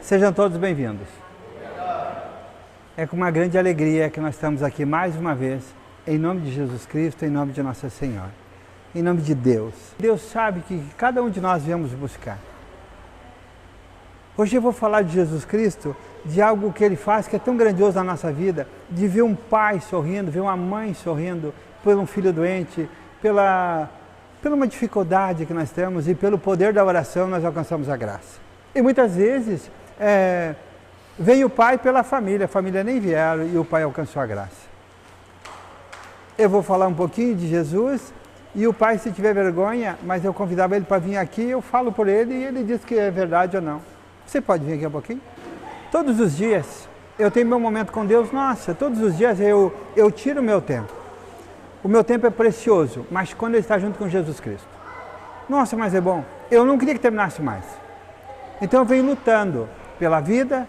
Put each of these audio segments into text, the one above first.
Sejam todos bem-vindos. É com uma grande alegria que nós estamos aqui mais uma vez, em nome de Jesus Cristo, em nome de Nossa Senhora, em nome de Deus. Deus sabe que cada um de nós viemos buscar. Hoje eu vou falar de Jesus Cristo, de algo que Ele faz que é tão grandioso na nossa vida, de ver um pai sorrindo, ver uma mãe sorrindo, por um filho doente, pela uma dificuldade que nós temos e pelo poder da oração nós alcançamos a graça. E muitas vezes vem o pai pela família, a família nem vieram e o pai alcançou a graça. Eu vou falar um pouquinho de Jesus e o pai, se tiver vergonha, mas eu convidava ele para vir aqui, eu falo por ele e ele diz que é verdade ou não. Você pode vir aqui um pouquinho? Todos os dias eu tenho meu momento com Deus, nossa, todos os dias eu tiro o meu tempo. O meu tempo é precioso, mas quando ele está junto com Jesus Cristo. Nossa, mas é bom. Eu não queria que terminasse mais. Então eu venho lutando pela vida,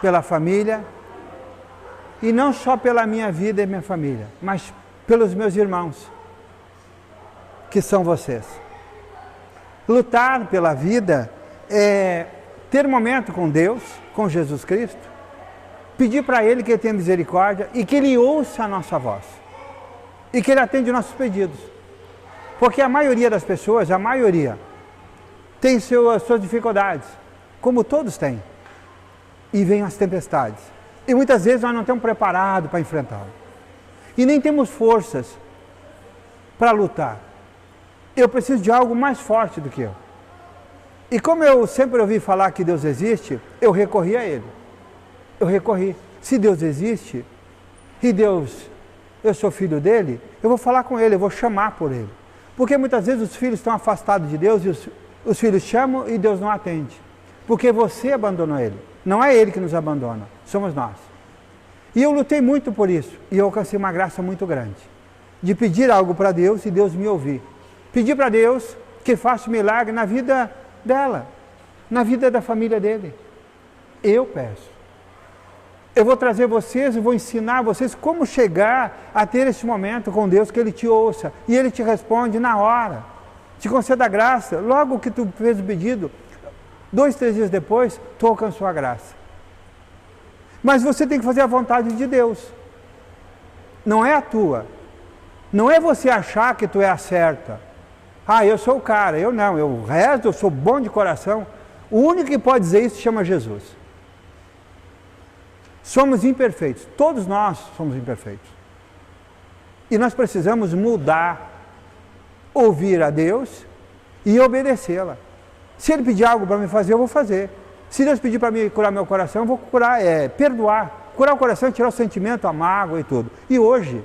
pela família, e não só pela minha vida e minha família, mas pelos meus irmãos, que são vocês. Lutar pela vida é ter um momento com Deus, com Jesus Cristo, pedir para Ele que Ele tenha misericórdia e que Ele ouça a nossa voz. E que Ele atende nossos pedidos. Porque a maioria das pessoas, tem suas dificuldades, como todos têm. E vêm as tempestades. E muitas vezes nós não estamos preparados para enfrentá-las. E nem temos forças para lutar. Eu preciso de algo mais forte do que eu. E como eu sempre ouvi falar que Deus existe, eu recorri a Ele. Eu recorri. Se Deus existe, e eu sou filho dele, eu vou falar com ele, eu vou chamar por ele. Porque muitas vezes os filhos estão afastados de Deus e os filhos chamam e Deus não atende. Porque você abandonou ele. Não é ele que nos abandona, somos nós. E eu lutei muito por isso e eu alcancei uma graça muito grande. De pedir algo para Deus e Deus me ouvir. Pedir para Deus que faça um milagre na vida dela, na vida da família dele. Eu peço. Eu vou trazer vocês e vou ensinar vocês como chegar a ter esse momento com Deus, que Ele te ouça. E Ele te responde na hora. Te conceda a graça. Logo que tu fez o pedido, 2, 3 dias depois, tu alcançou a graça. Mas você tem que fazer a vontade de Deus. Não é a tua. Não é você achar que tu é a certa. Ah, eu sou o cara. Eu não. Eu rezo, eu sou bom de coração. O único que pode dizer isso se chama Jesus. Somos imperfeitos, todos nós somos imperfeitos. E nós precisamos mudar, ouvir a Deus e obedecê-la. Se Ele pedir algo para me fazer, eu vou fazer. Se Deus pedir para mim curar meu coração, eu vou curar, perdoar. Curar o coração é tirar o sentimento, a mágoa e tudo. E hoje,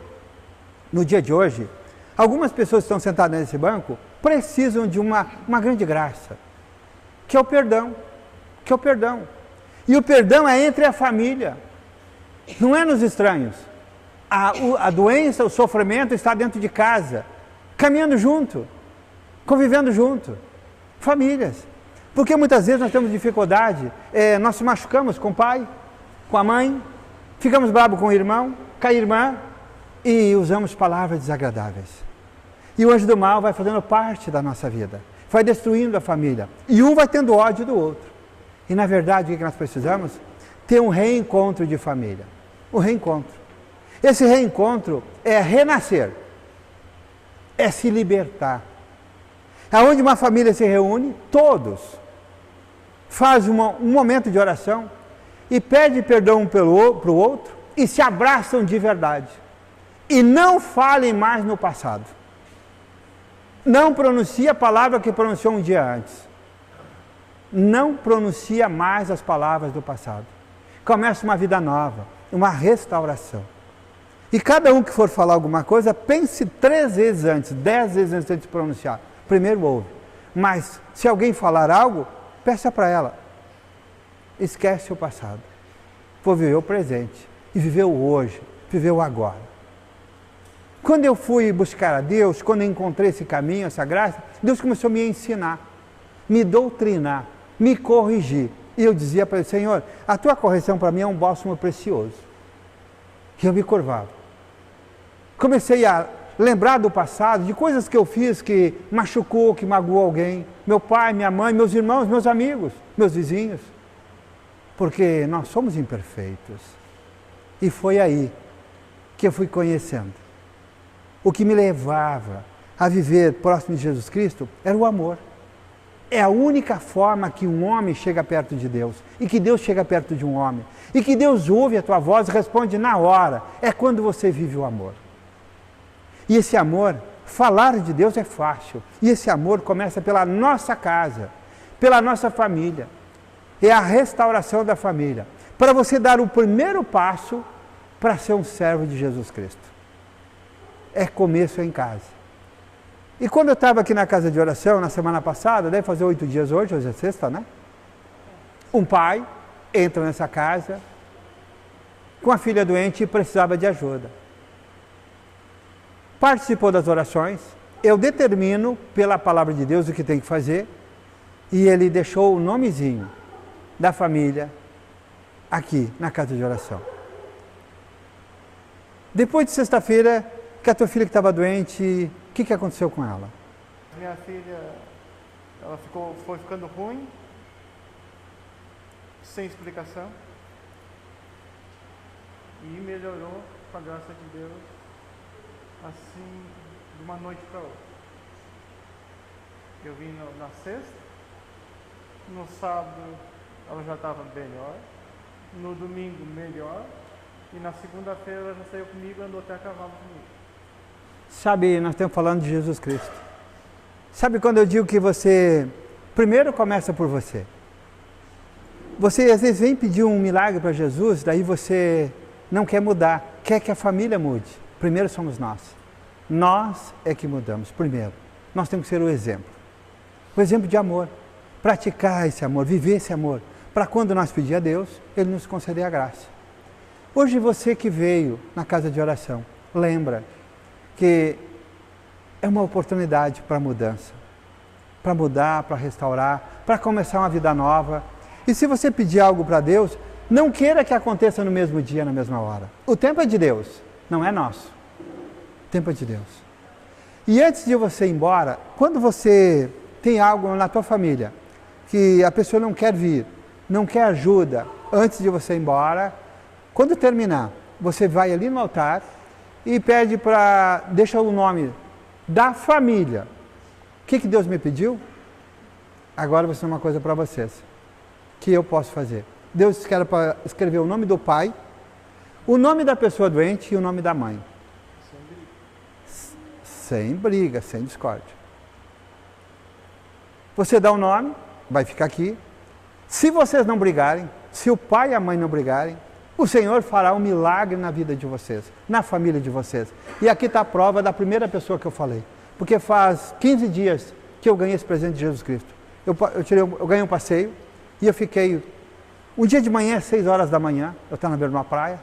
no dia de hoje, algumas pessoas que estão sentadas nesse banco precisam de uma grande graça, que é o perdão. Que é o perdão. E o perdão é entre a família. Não é nos estranhos. A doença, o sofrimento está dentro de casa, caminhando junto, convivendo junto. Famílias. Porque muitas vezes nós temos dificuldade, nós se machucamos com o pai, com a mãe, ficamos bravos com o irmão, com a irmã e usamos palavras desagradáveis. E o anjo do mal vai fazendo parte da nossa vida, vai destruindo a família. E um vai tendo ódio do outro. E na verdade o que nós precisamos? Ter um reencontro de família. O reencontro. Esse reencontro é renascer. É se libertar. Aonde uma família se reúne, todos fazem um momento de oração e pedem perdão um para o outro e se abraçam de verdade. E não falem mais no passado. Não pronuncie a palavra que pronunciou um dia antes. Não pronuncia mais as palavras do passado. Começa uma vida nova, uma restauração. E cada um que for falar alguma coisa, pense 3 vezes antes, 10 vezes antes de pronunciar. Primeiro ouve. Mas se alguém falar algo, peça para ela. Esquece o passado. Vou viver o presente. E viver o hoje, viver o agora. Quando eu fui buscar a Deus, quando eu encontrei esse caminho, essa graça, Deus começou a me ensinar, me doutrinar, me corrigir. E eu dizia para ele, Senhor, a tua correção para mim é um bálsamo precioso. E eu me curvava. Comecei a lembrar do passado, de coisas que eu fiz que machucou, que magoou alguém. Meu pai, minha mãe, meus irmãos, meus amigos, meus vizinhos. porque nós somos imperfeitos. E foi aí que eu fui conhecendo. O que me levava a viver próximo de Jesus Cristo era o amor. É a única forma que um homem chega perto de Deus, e que Deus chega perto de um homem, e que Deus ouve a tua voz e responde na hora. É quando você vive o amor. E esse amor, falar de Deus é fácil. E esse amor começa pela nossa casa, pela nossa família. É a restauração da família. Para você dar o primeiro passo para ser um servo de Jesus Cristo. É começo em casa. E quando eu estava aqui na casa de oração, na semana passada, deve fazer 8 dias hoje é sexta, né? Um pai entra nessa casa com a filha doente e precisava de ajuda. Participou das orações, eu determino pela palavra de Deus o que tem que fazer, e ele deixou o nomezinho da família aqui na casa de oração. Depois de sexta-feira, que a tua filha que estava doente, o que aconteceu com ela? Minha filha, ela foi ficando ruim, sem explicação, e melhorou, com a graça de Deus, assim, de uma noite para outra. Eu vim na sexta, no sábado ela já estava melhor, no domingo melhor, e na segunda-feira ela já saiu comigo e andou até a cavalo comigo. Sabe, nós estamos falando de Jesus Cristo. Sabe quando eu digo que você, primeiro começa por você. Você às vezes vem pedir um milagre para Jesus, daí você não quer mudar, quer que a família mude. Primeiro somos nós. Nós é que mudamos, primeiro. Nós temos que ser o exemplo. O exemplo de amor. Praticar esse amor, viver esse amor. Para quando nós pedir a Deus, Ele nos conceder a graça. Hoje você que veio na casa de oração, lembra que é uma oportunidade para mudança. Para mudar, para restaurar, para começar uma vida nova. E se você pedir algo para Deus, não queira que aconteça no mesmo dia, na mesma hora. O tempo é de Deus, não é nosso. O tempo é de Deus. E antes de você ir embora, quando você tem algo na tua família, que a pessoa não quer vir, não quer ajuda, antes de você ir embora, quando terminar, você vai ali no altar e pede para, deixa o nome da família. O que Deus me pediu? Agora vou ensinar uma coisa para vocês, que eu posso fazer. Deus quer para escrever o nome do pai, o nome da pessoa doente e o nome da mãe. Sem briga, sem discórdia. Você dá o nome, vai ficar aqui. Se vocês não brigarem, se o pai e a mãe não brigarem, o Senhor fará um milagre na vida de vocês, na família de vocês. E aqui está a prova da primeira pessoa que eu falei. Porque faz 15 dias que eu ganhei esse presente de Jesus Cristo. Eu ganhei um passeio e eu fiquei... Um dia de manhã, 6 horas da manhã, eu estava na beira de uma praia,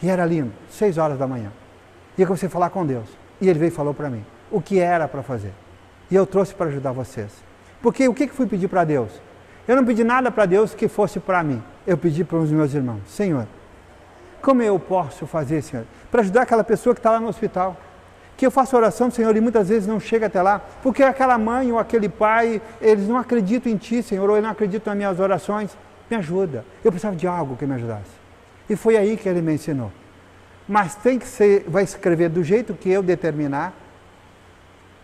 e era lindo, 6 horas da manhã. E eu comecei a falar com Deus. E Ele veio e falou para mim o que era para fazer. E eu trouxe para ajudar vocês. Porque o que fui pedir para Deus? Eu não pedi nada para Deus que fosse para mim. Eu pedi para os meus irmãos. Senhor, como eu posso fazer, Senhor? Para ajudar aquela pessoa que está lá no hospital. Que eu faço oração, Senhor, e muitas vezes não chega até lá. Porque aquela mãe ou aquele pai, eles não acreditam em Ti, Senhor, ou eles não acreditam nas minhas orações. Me ajuda. Eu precisava de algo que me ajudasse. E foi aí que Ele me ensinou. Mas tem que ser, vai escrever do jeito que eu determinar.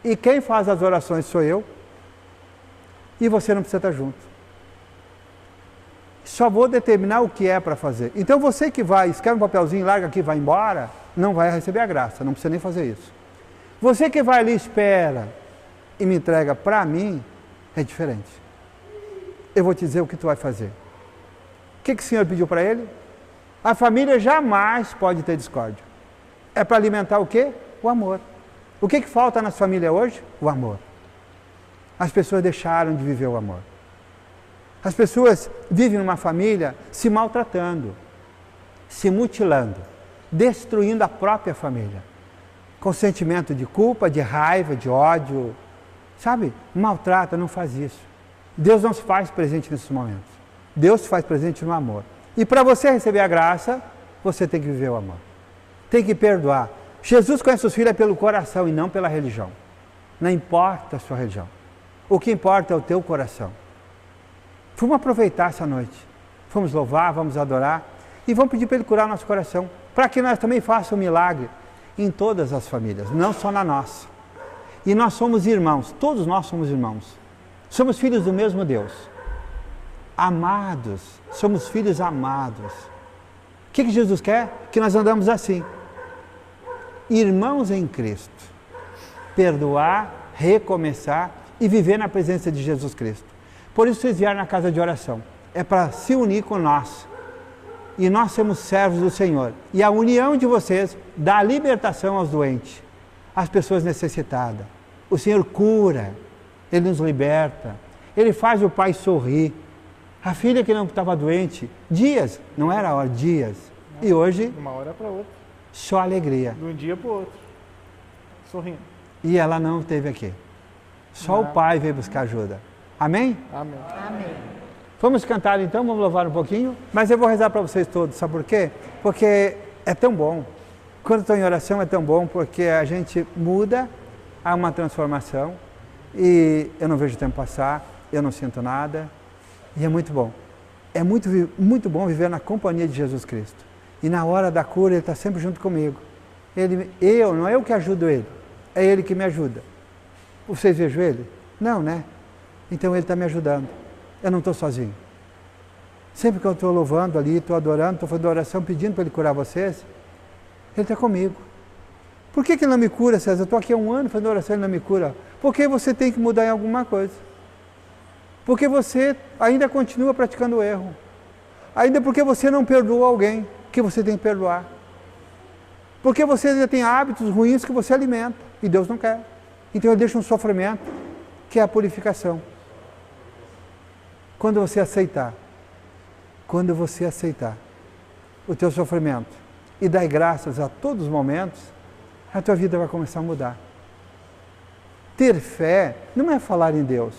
E quem faz as orações sou eu. E você não precisa estar junto. Só vou determinar o que é para fazer. Então você que vai, escreve um papelzinho, larga aqui e vai embora, não vai receber a graça, não precisa nem fazer isso. Você que vai ali, espera e me entrega para mim, é diferente. Eu vou te dizer o que tu vai fazer. O que o Senhor pediu para ele? A família jamais pode ter discórdia. É para alimentar o quê? O amor. O que falta nas famílias hoje? O amor. As pessoas deixaram de viver o amor. As pessoas vivem numa família se maltratando, se mutilando, destruindo a própria família, com sentimento de culpa, de raiva, de ódio. Sabe? Maltrata, não faz isso. Deus não se faz presente nesses momentos. Deus se faz presente no amor. E para você receber a graça, você tem que viver o amor. Tem que perdoar. Jesus conhece os filhos pelo coração e não pela religião. Não importa a sua religião. O que importa é o teu coração. Vamos aproveitar essa noite. Vamos louvar, vamos adorar e vamos pedir para Ele curar nosso coração, para que nós também façamos um milagre em todas as famílias, não só na nossa. E nós somos irmãos, todos nós somos irmãos. Somos filhos do mesmo Deus. Amados, somos filhos amados. O que Jesus quer? Que nós andamos assim. Irmãos em Cristo. Perdoar, recomeçar e viver na presença de Jesus Cristo. Por isso vocês vieram na casa de oração. É para se unir com nós. E nós somos servos do Senhor. E a união de vocês dá libertação aos doentes, às pessoas necessitadas. O Senhor cura, Ele nos liberta, Ele faz o pai sorrir. A filha que não estava doente, dias, não era hora, dias. E hoje, uma hora para outra. Só alegria. De um dia para o outro. Sorrindo. E ela não esteve aqui. Só o pai veio buscar ajuda. Amém? Amém. Amém. Vamos cantar então, vamos louvar um pouquinho. Mas eu vou rezar para vocês todos, sabe por quê? Porque é tão bom. Quando estou em oração é tão bom, porque a gente muda, há uma transformação. E eu não vejo o tempo passar, eu não sinto nada. E é muito bom. É muito bom viver na companhia de Jesus Cristo. E na hora da cura, Ele está sempre junto comigo. Não é eu que ajudo Ele, é Ele que me ajuda. Vocês vejam Ele? Não, né? Então Ele está me ajudando. Eu não estou sozinho. Sempre que eu estou louvando ali, estou adorando, estou fazendo oração, pedindo para Ele curar vocês, Ele está comigo. Por que Ele não me cura, César? Eu estou aqui há 1 ano fazendo oração e Ele não me cura. Porque você tem que mudar em alguma coisa. Porque você ainda continua praticando o erro. Ainda porque você não perdoou alguém que você tem que perdoar. Porque você ainda tem hábitos ruins que você alimenta. E Deus não quer. Então Ele deixa um sofrimento, que é a purificação. Quando você aceitar o teu sofrimento e dar graças a todos os momentos, a tua vida vai começar a mudar. Ter fé não é falar em Deus.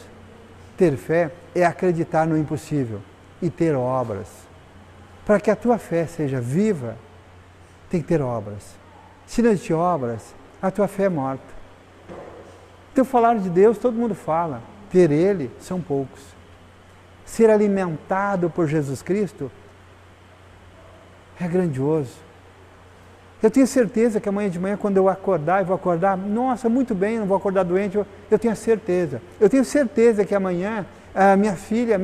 Ter fé é acreditar no impossível e ter obras. Para que a tua fé seja viva, tem que ter obras. Se não existe obras, a tua fé é morta. Então falar de Deus, todo mundo fala. Ter Ele, são poucos. Ser alimentado por Jesus Cristo é grandioso. Eu tenho certeza que amanhã de manhã, quando eu acordar, eu vou acordar, nossa, muito bem, não vou acordar doente, eu tenho certeza. Eu tenho certeza que amanhã minhas filhas,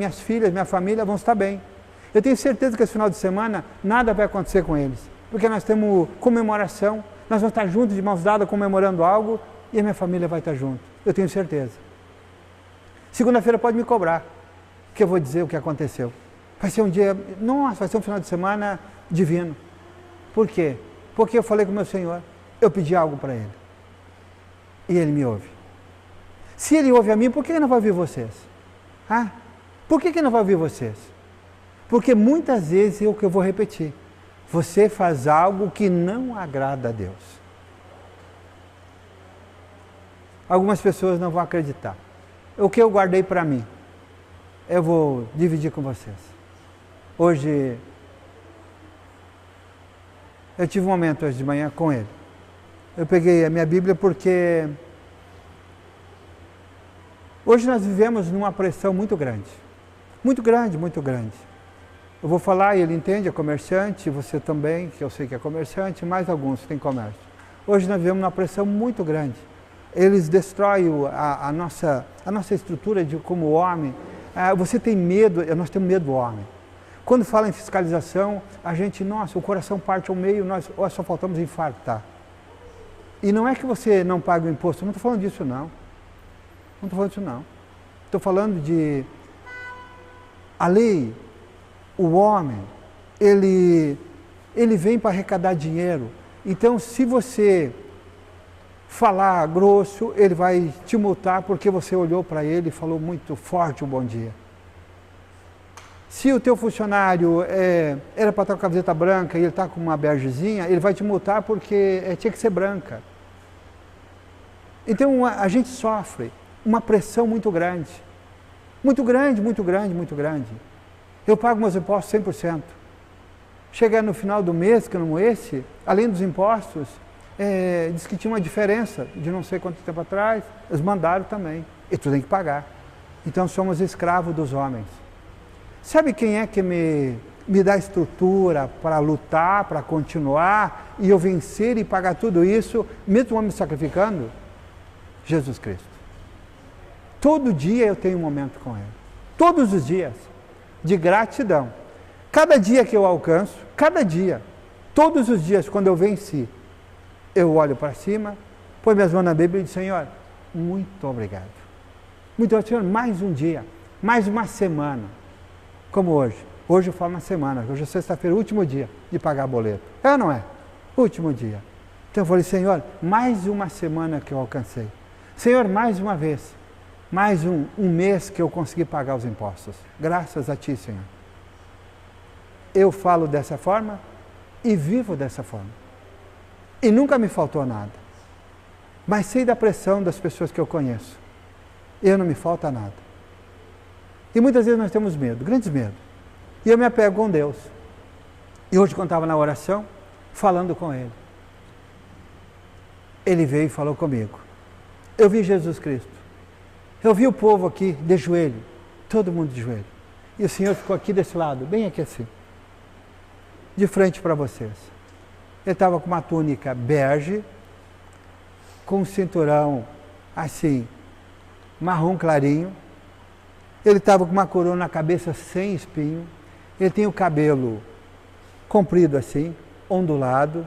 minha família vão estar bem. Eu tenho certeza que esse final de semana nada vai acontecer com eles, porque nós temos comemoração, nós vamos estar juntos de mãos dadas comemorando algo e a minha família vai estar junto. Eu tenho certeza. Segunda-feira pode me cobrar, que eu vou dizer o que aconteceu. Vai ser um dia, nossa, vai ser um final de semana divino. Por quê? Porque eu falei com o meu Senhor, eu pedi algo para Ele. E Ele me ouve. Se Ele ouve a mim, por que Ele não vai ouvir vocês? Por que Ele não vai ouvir vocês? Porque muitas vezes é o que eu vou repetir. Você faz algo que não agrada a Deus. Algumas pessoas não vão acreditar. O que eu guardei para mim, eu vou dividir com vocês. Hoje, eu tive um momento hoje de manhã com ele. Eu peguei a minha Bíblia porque hoje nós vivemos numa pressão muito grande. Muito grande, muito grande. Eu vou falar e ele entende, é comerciante, você também, que eu sei que é comerciante, mais alguns têm comércio. Hoje nós vivemos numa pressão muito grande. Eles destroem a nossa estrutura como homem. Você tem medo, nós temos medo do homem. Quando fala em fiscalização, a gente, nossa, o coração parte ao meio, nós só faltamos infartar. E não é que você não paga o imposto, eu não estou falando disso não. Não estou falando disso não. Estou falando de a lei, o homem, ele vem para arrecadar dinheiro. Então, se você falar grosso, ele vai te multar porque você olhou para ele e falou muito forte um bom dia. Se o teu funcionário era para estar com a camiseta branca e ele está com uma bergezinha, ele vai te multar porque tinha que ser branca. Então a gente sofre uma pressão muito grande. Muito grande, muito grande, muito grande. Eu pago meus impostos 100%. Chega no final do mês, que não esse, além dos impostos, diz que tinha uma diferença de não sei quanto tempo atrás, eles mandaram também. E tu tem que pagar. Então somos escravos dos homens. Sabe quem é que me dá estrutura para lutar, para continuar, e eu vencer e pagar tudo isso, mesmo eu me sacrificando? Jesus Cristo. Todo dia eu tenho um momento com Ele. Todos os dias. De gratidão. Cada dia que eu alcanço, cada dia, todos os dias, quando eu venci, eu olho para cima, põe minhas mãos na Bíblia e digo, Senhor, muito obrigado. Muito obrigado, Senhor, mais um dia, mais uma semana, como hoje. Hoje eu falo uma semana, hoje é sexta-feira, último dia de pagar boleto. É ou não é? Último dia. Então eu falei, Senhor, mais uma semana que eu alcancei. Senhor, mais uma vez, mais um mês que eu consegui pagar os impostos. Graças a Ti, Senhor. Eu falo dessa forma e vivo dessa forma. E nunca me faltou nada. Mas sei da pressão das pessoas que eu conheço. Eu não me falta nada. E muitas vezes nós temos medo, grandes medos. E eu me apego com Deus. E hoje, quando estava na oração, falando com Ele, Ele veio e falou comigo. Eu vi Jesus Cristo. Eu vi o povo aqui de joelho, todo mundo de joelho. E o Senhor ficou aqui desse lado, bem aqui assim, de frente para vocês. Ele estava com uma túnica bege, com um cinturão assim, marrom clarinho. Ele estava com uma coroa na cabeça sem espinho. Ele tem o cabelo comprido assim, ondulado,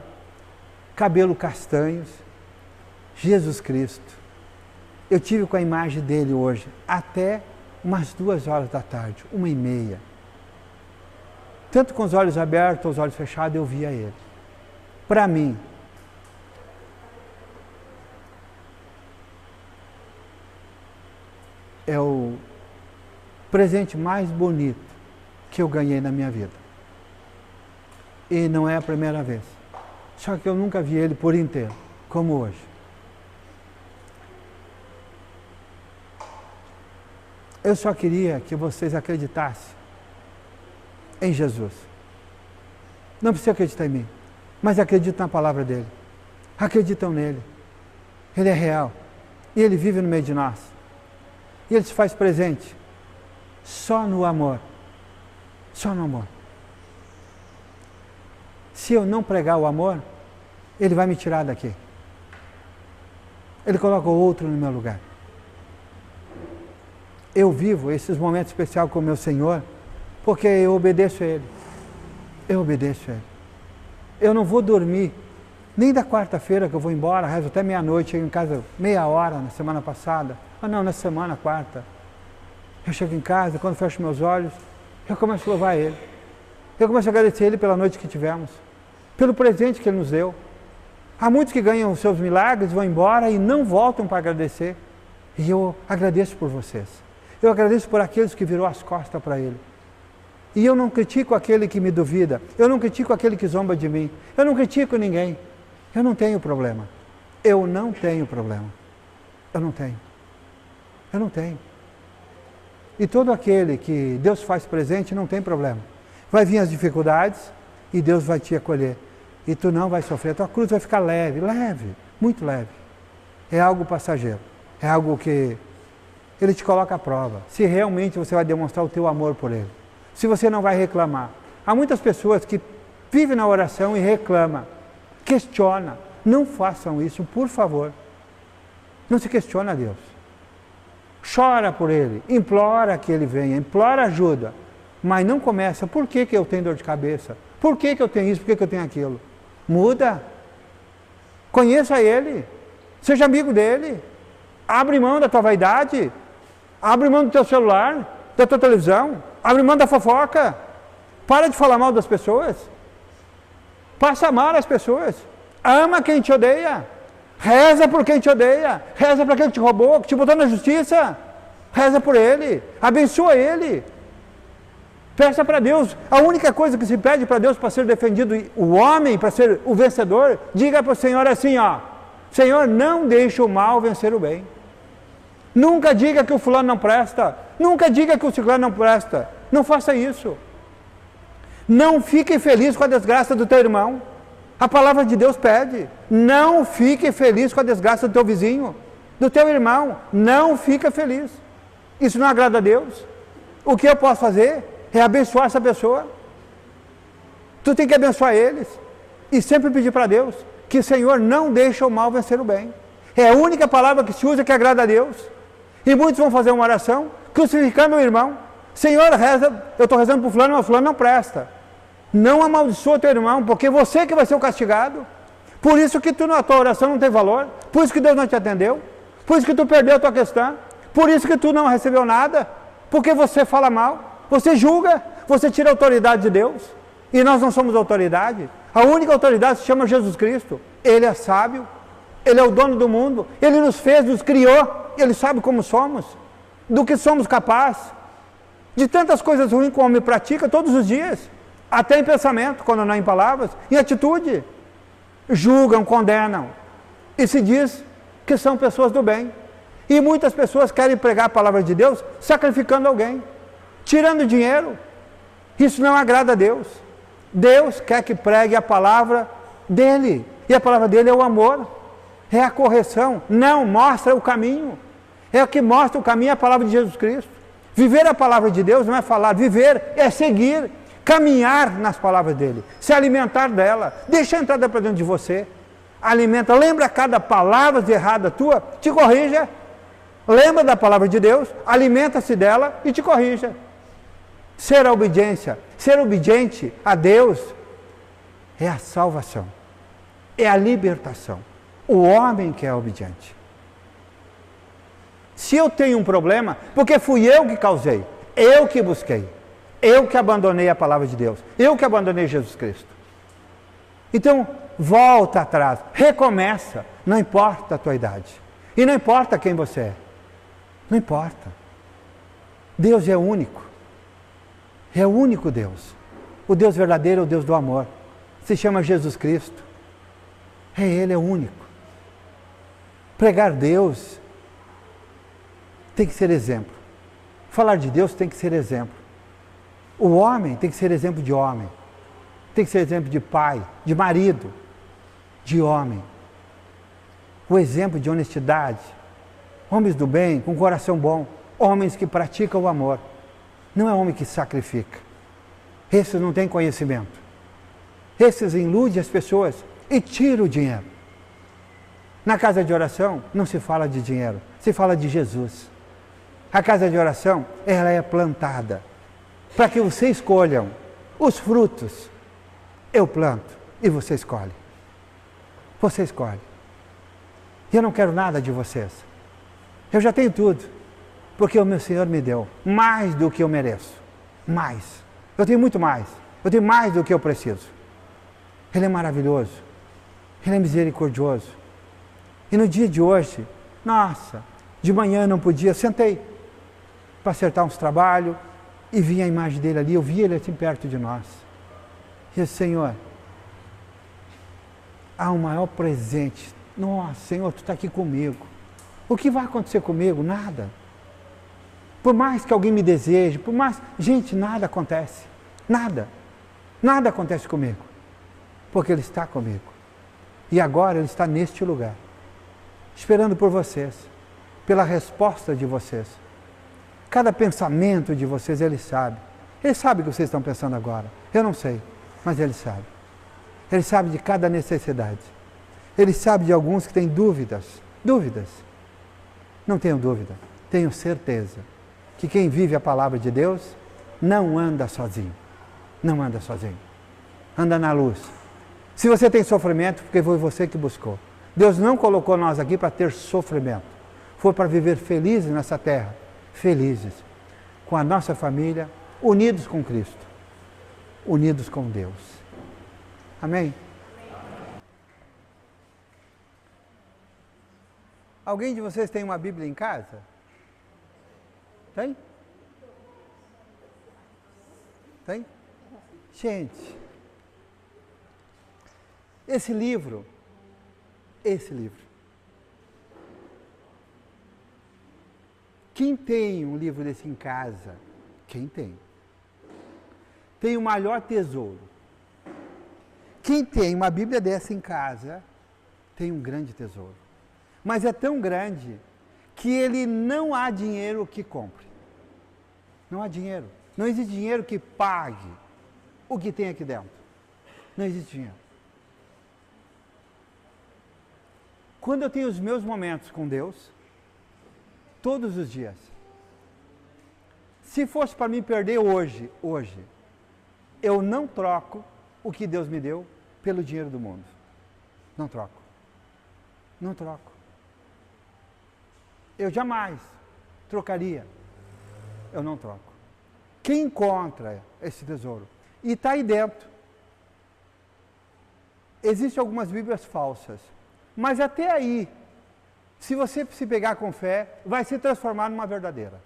cabelo castanhos. Jesus Cristo. Eu tive com a imagem dele hoje, até umas 2 horas da tarde, 1h30. Tanto com os olhos abertos ou os olhos fechados, eu via ele. Para mim, é o presente mais bonito que eu ganhei na minha vida. E não é a primeira vez. Só que eu nunca vi ele por inteiro, como hoje. Eu só queria que vocês acreditassem em Jesus. Não precisa acreditar em mim, mas acreditam na palavra dele. Acreditam nele. Ele é real. E ele vive no meio de nós. E ele se faz presente só no amor. Só no amor. Se eu não pregar o amor, ele vai me tirar daqui. Ele coloca outro no meu lugar. Eu vivo esses momentos especiais com o meu Senhor, porque eu obedeço a Ele. Eu obedeço a Ele. Eu não vou dormir, nem da quarta-feira que eu vou embora, rezo até meia-noite, chego em casa meia hora na semana passada. Na semana, quarta. Eu chego em casa, quando fecho meus olhos, eu começo a louvar Ele. Eu começo a agradecer Ele pela noite que tivemos, pelo presente que Ele nos deu. Há muitos que ganham os seus milagres, vão embora e não voltam para agradecer. E eu agradeço por vocês. Eu agradeço por aqueles que virou as costas para Ele. E eu não critico aquele que me duvida. Eu não critico aquele que zomba de mim. Eu não critico ninguém. Eu não tenho problema. Eu não tenho problema. Eu não tenho. Eu não tenho. E todo aquele que Deus faz presente não tem problema. Vai vir as dificuldades e Deus vai te acolher. E tu não vai sofrer. A tua cruz vai ficar leve, leve, muito leve. É algo passageiro. É algo que Ele te coloca à prova. Se realmente você vai demonstrar o teu amor por Ele. Se você não vai reclamar. Há muitas pessoas que vivem na oração e reclamam. Questiona. Não façam isso, por favor. Não se questiona a Deus. Chora por Ele. Implora que Ele venha. Implora ajuda. Mas não começa. Por que eu tenho dor de cabeça? Por que eu tenho isso? Por que eu tenho aquilo? Muda. Conheça Ele. Seja amigo dEle. Abre mão da tua vaidade. Abre mão do teu celular, da tua televisão. Abre mão da fofoca. Para de falar mal das pessoas. Passa a amar as pessoas. Ama quem te odeia. Reza por quem te odeia. Reza para quem te roubou, que te botou na justiça. Reza por ele. Abençoa ele. Peça para Deus. A única coisa que se pede para Deus para ser defendido, o homem, para ser o vencedor, diga para o Senhor assim, ó. Senhor, não deixe o mal vencer o bem. Nunca diga que o fulano não presta. Nunca diga que o ciclano não presta. Não faça isso. Não fique feliz com a desgraça do teu irmão. A palavra de Deus pede. Não fique feliz com a desgraça do teu vizinho, do teu irmão. Não fica feliz. Isso não agrada a Deus. O que eu posso fazer é abençoar essa pessoa. Tu tem que abençoar eles e sempre pedir para Deus que o Senhor não deixe o mal vencer o bem. É a única palavra que se usa que agrada a Deus. E muitos vão fazer uma oração crucificando o irmão. Senhor, reza, eu estou rezando para o fulano, mas o fulano não presta. Não amaldiçoa teu irmão, porque você que vai ser o castigado. Por isso que a tua oração não tem valor. Por isso que Deus não te atendeu. Por isso que tu perdeu a tua questão. Por isso que tu não recebeu nada. Porque você fala mal. Você julga. Você tira a autoridade de Deus. E nós não somos autoridade. A única autoridade se chama Jesus Cristo. Ele é sábio. Ele é o dono do mundo. Ele nos fez, nos criou. Ele sabe como somos. Do que somos capazes. De tantas coisas ruins que o homem pratica todos os dias. Até em pensamento, quando não é em palavras. Em atitude. Julgam, condenam. E se diz que são pessoas do bem. E muitas pessoas querem pregar a palavra de Deus sacrificando alguém. Tirando dinheiro. Isso não agrada a Deus. Deus quer que pregue a palavra dele. E a palavra dele é o amor. É a correção. Não, mostra o caminho. É o que mostra o caminho, a palavra de Jesus Cristo. Viver a palavra de Deus não é falar. Viver é seguir. Caminhar nas palavras dele. Se alimentar dela. Deixa entrar para dentro de você. Alimenta. Lembra cada palavra de errada tua. Te corrija. Lembra da palavra de Deus. Alimenta-se dela e te corrija. Ser a obediência. Ser obediente a Deus é a salvação. É a libertação. O homem que é obediente. Se eu tenho um problema, porque fui eu que causei, eu que busquei, eu que abandonei a palavra de Deus, eu que abandonei Jesus Cristo. Então, volta atrás, recomeça, não importa a tua idade, e não importa quem você é, não importa. Deus é único, é o único Deus, o Deus verdadeiro é o Deus do amor, se chama Jesus Cristo, Ele é o único. Pregar Deus tem que ser exemplo. Falar de Deus tem que ser exemplo. O homem tem que ser exemplo de homem. Tem que ser exemplo de pai, de marido, de homem. O exemplo de honestidade. Homens do bem, com coração bom. Homens que praticam o amor. Não é homem que sacrifica. Esses não têm conhecimento. Esses iludem as pessoas e tiram o dinheiro. Na casa de oração não se fala de dinheiro, se fala de Jesus. A casa de oração, ela é plantada para que você escolham os frutos. Eu planto e você escolhe. Você escolhe. E eu não quero nada de vocês. Eu já tenho tudo, porque o meu Senhor me deu mais do que eu mereço. Mais. Eu tenho muito mais. Eu tenho mais do que eu preciso. Ele é maravilhoso. Ele é misericordioso. E no dia de hoje, nossa, de manhã eu não podia, sentei para acertar uns trabalhos e vi a imagem dele ali, eu vi ele assim perto de nós. E disse, Senhor, há um maior presente. Nossa, Senhor, tu está aqui comigo. O que vai acontecer comigo? Nada. Por mais que alguém me deseje, por mais... Gente, nada acontece. Nada. Nada acontece comigo. Porque Ele está comigo. E agora Ele está neste lugar. Esperando por vocês. Pela resposta de vocês. Cada pensamento de vocês, Ele sabe. Ele sabe o que vocês estão pensando agora. Eu não sei, mas Ele sabe. Ele sabe de cada necessidade. Ele sabe de alguns que têm dúvidas. Dúvidas. Não tenho dúvida. Tenho certeza que quem vive a palavra de Deus não anda sozinho. Não anda sozinho. Anda na luz. Se você tem sofrimento, porque foi você que buscou. Deus não colocou nós aqui para ter sofrimento. Foi para viver felizes nessa terra. Felizes. Com a nossa família, unidos com Cristo. Unidos com Deus. Amém? Alguém de vocês tem uma Bíblia em casa? Tem? Tem? Gente, esse livro, quem tem um livro desse em casa? Quem tem? Tem o maior tesouro. Quem tem uma Bíblia dessa em casa, tem um grande tesouro. Mas é tão grande que ele não há dinheiro que compre. Não há dinheiro. Não existe dinheiro que pague o que tem aqui dentro. Não existe dinheiro. Quando eu tenho os meus momentos com Deus, todos os dias, se fosse para mim perder hoje, eu não troco o que Deus me deu pelo dinheiro do mundo. Não troco. Não troco. Eu jamais trocaria. Eu não troco. Quem encontra esse tesouro? E está aí dentro. Existem algumas Bíblias falsas. Mas até aí, se você se pegar com fé, vai se transformar numa verdadeira.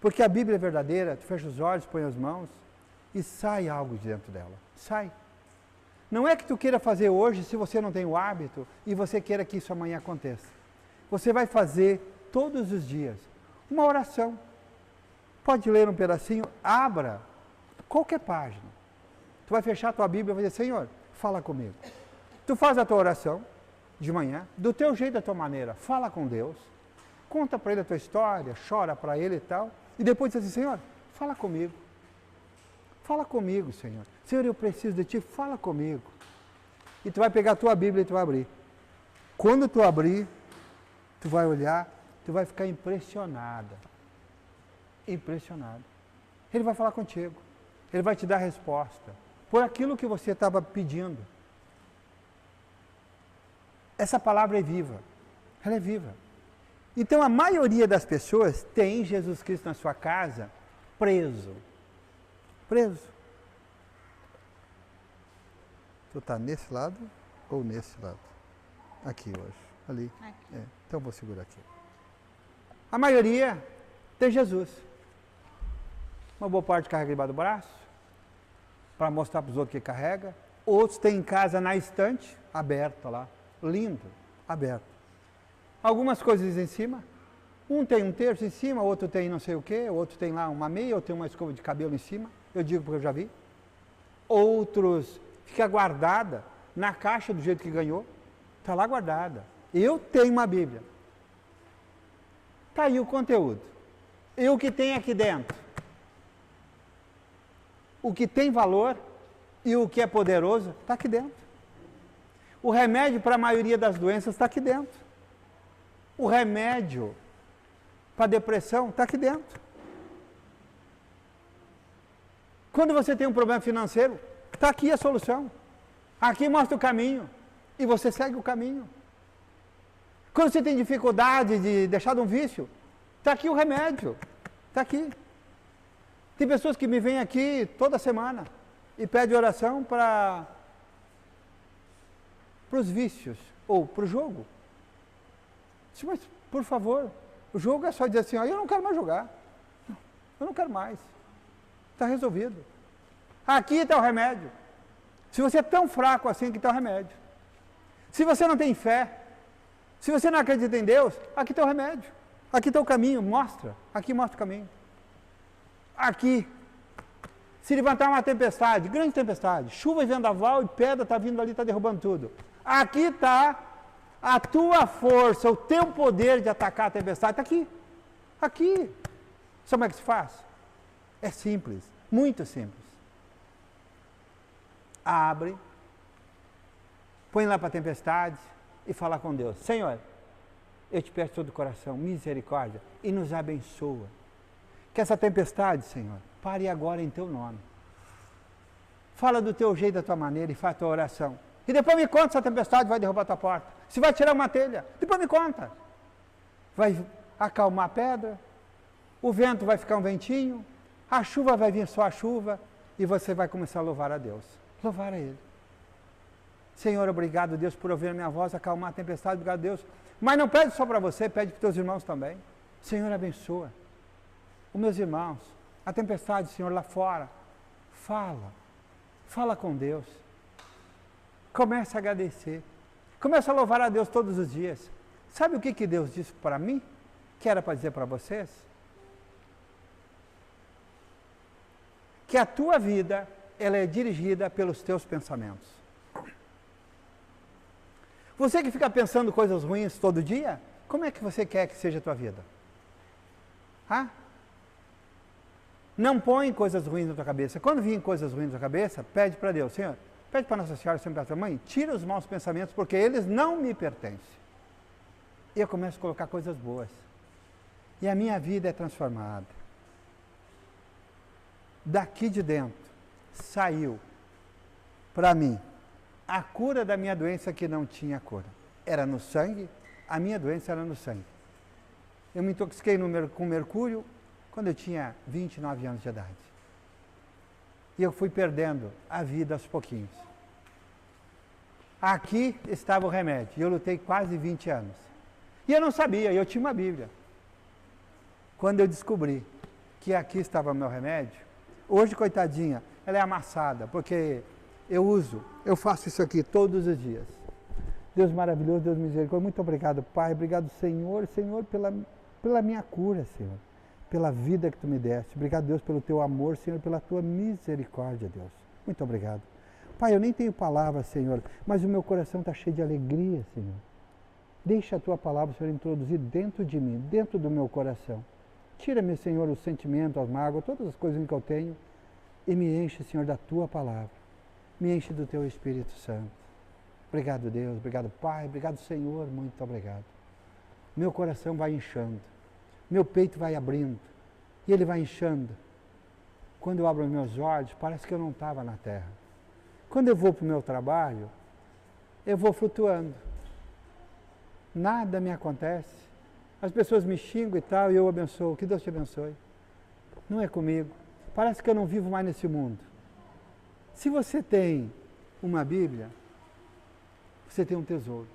Porque a Bíblia é verdadeira, tu fecha os olhos, põe as mãos e sai algo de dentro dela. Sai. Não é que tu queira fazer hoje se você não tem o hábito e você queira que isso amanhã aconteça. Você vai fazer todos os dias uma oração. Pode ler um pedacinho, abra qualquer página. Tu vai fechar a tua Bíblia e vai dizer, Senhor, fala comigo. Tu faz a tua oração de manhã, do teu jeito, da tua maneira, fala com Deus, conta para Ele a tua história, chora para Ele e tal, e depois diz assim, Senhor, fala comigo. Fala comigo, Senhor. Senhor, eu preciso de Ti, fala comigo. E tu vai pegar a tua Bíblia e tu vai abrir. Quando tu abrir, tu vai olhar, tu vai ficar impressionada. Impressionado. Ele vai falar contigo. Ele vai te dar a resposta por aquilo que você estava pedindo. Essa palavra é viva. Ela é viva. Então a maioria das pessoas tem Jesus Cristo na sua casa preso. Preso. Tu está nesse lado ou nesse lado? Aqui hoje. Ali. Aqui. É. Então eu vou segurar aqui. A maioria tem Jesus. Uma boa parte carrega debaixo do braço, para mostrar para os outros que carrega. Outros têm em casa na estante, aberta lá. Lindo, aberto. Algumas coisas em cima. Um tem um terço em cima, outro tem não sei o quê, outro tem lá uma meia, outro tem uma escova de cabelo em cima. Eu digo porque eu já vi. Outros fica guardada na caixa do jeito que ganhou. Está lá guardada. Eu tenho uma Bíblia. Está aí o conteúdo. E o que tem aqui dentro? O que tem valor e o que é poderoso está aqui dentro. O remédio para a maioria das doenças está aqui dentro. O remédio para a depressão está aqui dentro. Quando você tem um problema financeiro, está aqui a solução. Aqui mostra o caminho e você segue o caminho. Quando você tem dificuldade de deixar de um vício, está aqui o remédio. Está aqui. Tem pessoas que me vêm aqui toda semana e pedem oração para os vícios ou para o jogo. Mas, por favor, o jogo é só dizer assim, ó, eu não quero mais jogar. Eu não quero mais. Está resolvido. Aqui está o remédio. Se você é tão fraco assim, que está o remédio. Se você não tem fé, se você não acredita em Deus, aqui está o remédio. Aqui está o caminho, mostra. Aqui mostra o caminho. Aqui, se levantar uma tempestade, grande tempestade, chuva e vendaval e pedra está vindo ali, está derrubando tudo. Aqui está a tua força, o teu poder de atacar a tempestade, está aqui. Aqui. Sabe como é que se faz? É simples, muito simples. Abre, põe lá para a tempestade e fala com Deus. Senhor, eu te peço de todo o coração, misericórdia, e nos abençoa. Que essa tempestade, Senhor, pare agora em teu nome. Fala do teu jeito, da tua maneira e faz a tua oração. E depois me conta se a tempestade vai derrubar a tua porta. Se vai tirar uma telha, depois me conta. Vai acalmar a pedra, o vento vai ficar um ventinho, a chuva vai vir só a chuva e você vai começar a louvar a Deus. Louvar a Ele. Senhor, obrigado, Deus, por ouvir a minha voz, acalmar a tempestade, obrigado, Deus. Mas não pede só para você, pede para os teus irmãos também. Senhor, abençoa. Os meus irmãos, a tempestade, Senhor, lá fora, fala com Deus, comece a agradecer, comece a louvar a Deus todos os dias. Sabe o que Deus disse para mim, que era para dizer para vocês? Que a tua vida, ela é dirigida pelos teus pensamentos. Você que fica pensando coisas ruins todo dia, como é que você quer que seja a tua vida? Não põe coisas ruins na tua cabeça. Quando vêm coisas ruins na tua cabeça, pede para Deus, Senhor, pede para Nossa Senhora, sempre para a tua mãe, tira os maus pensamentos, porque eles não me pertencem. E eu começo a colocar coisas boas. E a minha vida é transformada. Daqui de dentro, saiu para mim a cura da minha doença que não tinha cura. Era no sangue, a minha doença era no sangue. Eu me intoxiquei com mercúrio quando eu tinha 29 anos de idade. E eu fui perdendo a vida aos pouquinhos. Aqui estava o remédio, e eu lutei quase 20 anos. E eu não sabia, eu tinha uma Bíblia. Quando eu descobri que aqui estava o meu remédio, hoje, coitadinha, ela é amassada, porque eu faço isso aqui todos os dias. Deus maravilhoso, Deus misericórdia, muito obrigado, Pai, obrigado, Senhor, pela minha cura, Senhor, pela vida que Tu me deste. Obrigado, Deus, pelo Teu amor, Senhor, pela Tua misericórdia, Deus. Muito obrigado. Pai, eu nem tenho palavras, Senhor, mas o meu coração está cheio de alegria, Senhor. Deixa a Tua palavra, Senhor, introduzir dentro de mim, dentro do meu coração. Tira-me, Senhor, o sentimento, as mágoas, todas as coisas que eu tenho e me enche, Senhor, da Tua palavra. Me enche do Teu Espírito Santo. Obrigado, Deus. Obrigado, Pai. Obrigado, Senhor. Muito obrigado. Meu coração vai inchando. Meu peito vai abrindo. E ele vai inchando. Quando eu abro os meus olhos, parece que eu não estava na terra. Quando eu vou para o meu trabalho, eu vou flutuando. Nada me acontece. As pessoas me xingam e tal, e eu abençoo. Que Deus te abençoe. Não é comigo. Parece que eu não vivo mais nesse mundo. Se você tem uma Bíblia, você tem um tesouro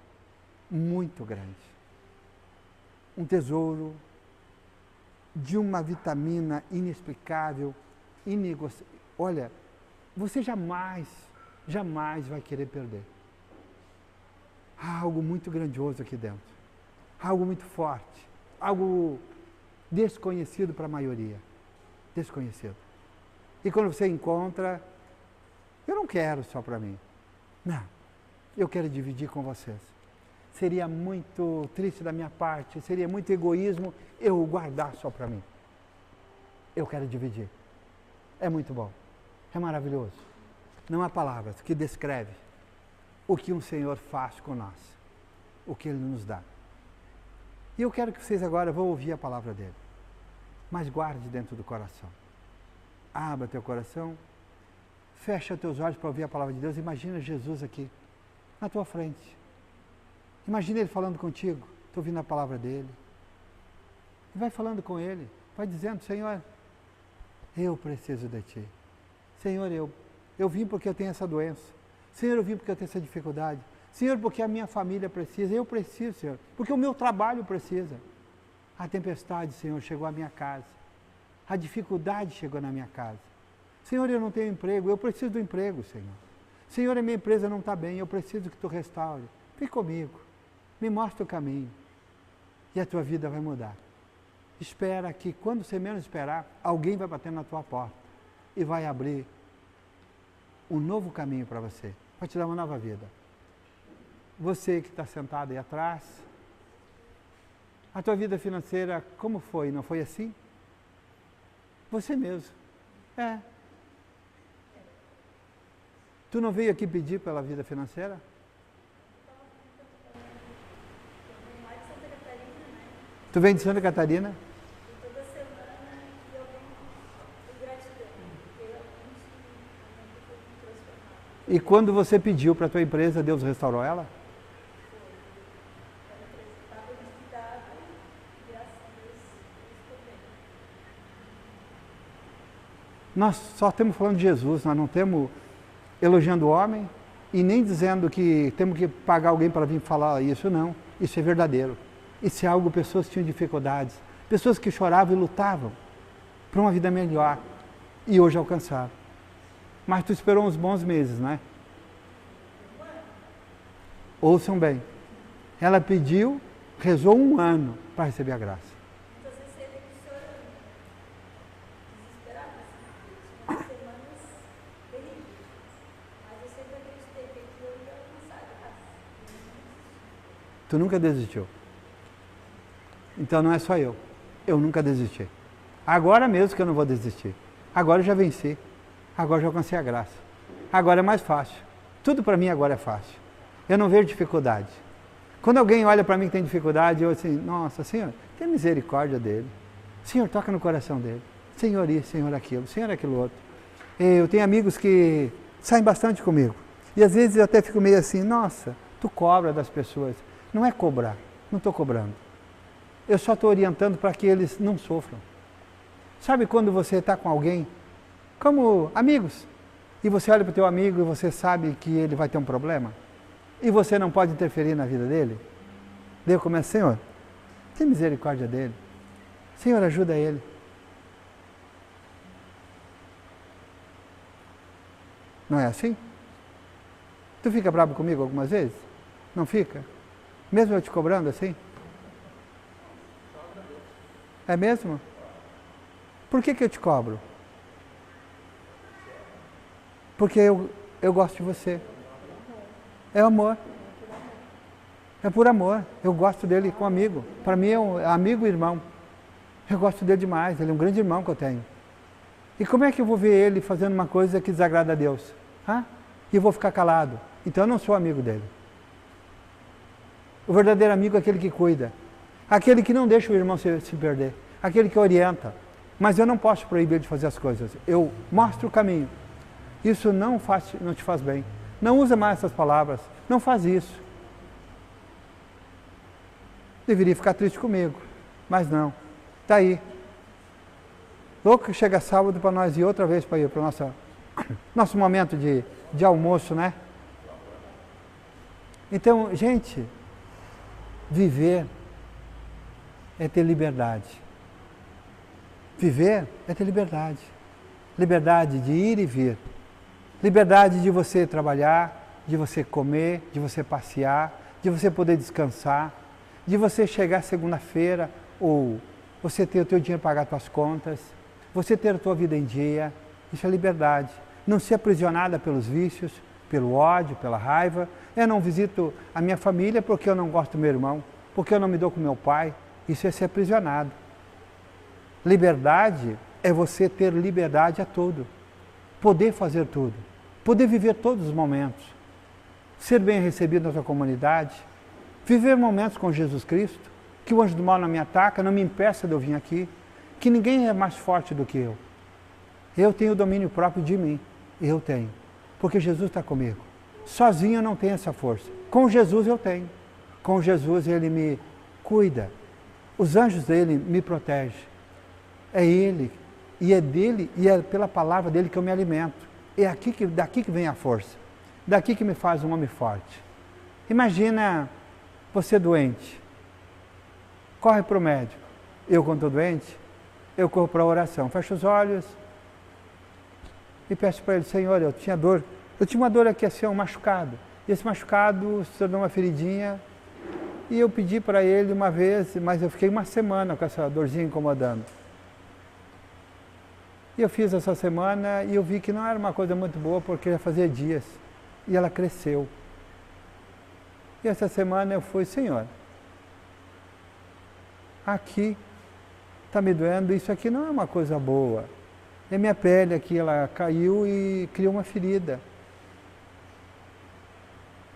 muito grande. Um tesouro de uma vitamina inexplicável, inegociável. Olha, você jamais vai querer perder. Há algo muito grandioso aqui dentro. Há algo muito forte. Algo desconhecido para a maioria. Desconhecido. E quando você encontra, eu não quero só para mim. Não. Eu quero dividir com vocês. Seria muito triste da minha parte, seria muito egoísmo eu guardar só para mim. Eu quero dividir. É muito bom. É maravilhoso. Não há palavras que descreve o que um Senhor faz com nós. O que Ele nos dá. E eu quero que vocês agora vão ouvir a palavra dEle. Mas guarde dentro do coração. Abra teu coração. Fecha teus olhos para ouvir a palavra de Deus. Imagina Jesus aqui, na tua frente. Imagina Ele falando contigo. Estou ouvindo a palavra dEle. E vai falando com Ele. Vai dizendo, Senhor, eu preciso de Ti. Senhor, eu vim porque eu tenho essa doença. Senhor, eu vim porque eu tenho essa dificuldade. Senhor, porque a minha família precisa. Eu preciso, Senhor. Porque o meu trabalho precisa. A tempestade, Senhor, chegou à minha casa. A dificuldade chegou na minha casa. Senhor, eu não tenho emprego, eu preciso do emprego, Senhor. Senhor, a minha empresa não está bem, eu preciso que Tu restaure. Vem comigo, me mostra o caminho. E a tua vida vai mudar. Espera que quando você menos esperar, alguém vai bater na tua porta e vai abrir um novo caminho para você. Vai te dar uma nova vida. Você que está sentado aí atrás, a tua vida financeira, como foi? Não foi assim? Você mesmo. É. Tu não veio aqui pedir pela vida financeira? Tu vem de Santa Catarina? Toda semana eu venho com gratidão. E quando você pediu para a tua empresa, Deus restaurou ela? Ela estava endividada e graças a Deus estou bem. Nós só estamos falando de Jesus, nós não estamos elogiando o homem e nem dizendo que temos que pagar alguém para vir falar isso, não. Isso é verdadeiro. Isso é algo, pessoas que tinham dificuldades, pessoas que choravam e lutavam para uma vida melhor e hoje alcançaram. Mas tu esperou uns bons meses, não é? Ouçam bem. Ela pediu, rezou 1 ano para receber a graça. Então você sempre chorando, desesperada, umas semanas terríveis. Mas eu sempre acreditei que eu ia alcançar a graça. Tu nunca desistiu. Então não é só eu. Eu nunca desisti. Agora mesmo que eu não vou desistir. Agora eu já venci. Agora eu já alcancei a graça. Agora é mais fácil. Tudo para mim agora é fácil. Eu não vejo dificuldade. Quando alguém olha para mim que tem dificuldade, eu assim, nossa, Senhor, tem misericórdia dele. Senhor, toca no coração dele. Senhor isso, Senhor aquilo, Senhor aquilo outro. Eu tenho amigos que saem bastante comigo. E às vezes eu até fico meio assim, nossa, tu cobra das pessoas. Não é cobrar, não estou cobrando. Eu só estou orientando para que eles não sofram. Sabe quando você está com alguém, como amigos, e você olha para o teu amigo e você sabe que ele vai ter um problema? E você não pode interferir na vida dele? Daí eu começo, Senhor, tem misericórdia dele. Senhor, ajuda ele. Não é assim? Tu fica bravo comigo algumas vezes? Não fica? Mesmo eu te cobrando assim? É mesmo? Por que eu te cobro? Porque eu gosto de você. É amor. É por amor. Eu gosto dele como amigo. Para mim é um amigo e irmão. Eu gosto dele demais. Ele é um grande irmão que eu tenho. E como é que eu vou ver ele fazendo uma coisa que desagrada a Deus? E eu vou ficar calado. Então eu não sou amigo dele. O verdadeiro amigo é aquele que cuida. Aquele que não deixa o irmão se perder. Aquele que orienta. Mas eu não posso proibir de fazer as coisas. Eu mostro o caminho. Isso não te faz bem. Não usa mais essas palavras. Não faz isso. Deveria ficar triste comigo. Mas não. Está aí. Louco que chega sábado para nós ir outra vez para ir para o nosso momento de almoço, né? Então, gente, viver é ter liberdade. Viver é ter liberdade. Liberdade de ir e vir. Liberdade de você trabalhar, de você comer, de você passear, de você poder descansar, de você chegar segunda-feira ou você ter o teu dinheiro para pagar as tuas contas, você ter a tua vida em dia. Isso é liberdade. Não ser aprisionada pelos vícios, pelo ódio, pela raiva. Eu não visito a minha família porque eu não gosto do meu irmão, porque eu não me dou com meu pai. Isso é ser aprisionado. Liberdade é você ter liberdade a tudo. Poder fazer tudo. Poder viver todos os momentos. Ser bem recebido na sua comunidade. Viver momentos com Jesus Cristo. Que o anjo do mal não me ataca, não me impeça de eu vir aqui. Que ninguém é mais forte do que eu. Eu tenho o domínio próprio de mim. Eu tenho. Porque Jesus está comigo. Sozinho eu não tenho essa força. Com Jesus eu tenho. Com Jesus ele me cuida. Os anjos dele me protegem. É ele. E é dele e é pela palavra dele que eu me alimento. É daqui que vem a força. Daqui que me faz um homem forte. Imagina você doente. Corre para o médico. Eu, quando estou doente, eu corro para a oração. Fecho os olhos e peço para ele, Senhor, eu tinha dor. Eu tinha uma dor aqui, assim, um machucado. E esse machucado se tornou uma feridinha. E eu pedi para ele uma vez, mas eu fiquei uma semana com essa dorzinha incomodando. E eu fiz essa semana e eu vi que não era uma coisa muito boa, porque já fazia dias. E ela cresceu. E essa semana eu fui, Senhor, aqui está me doendo, isso aqui não é uma coisa boa. E a minha pele aqui, ela caiu e criou uma ferida.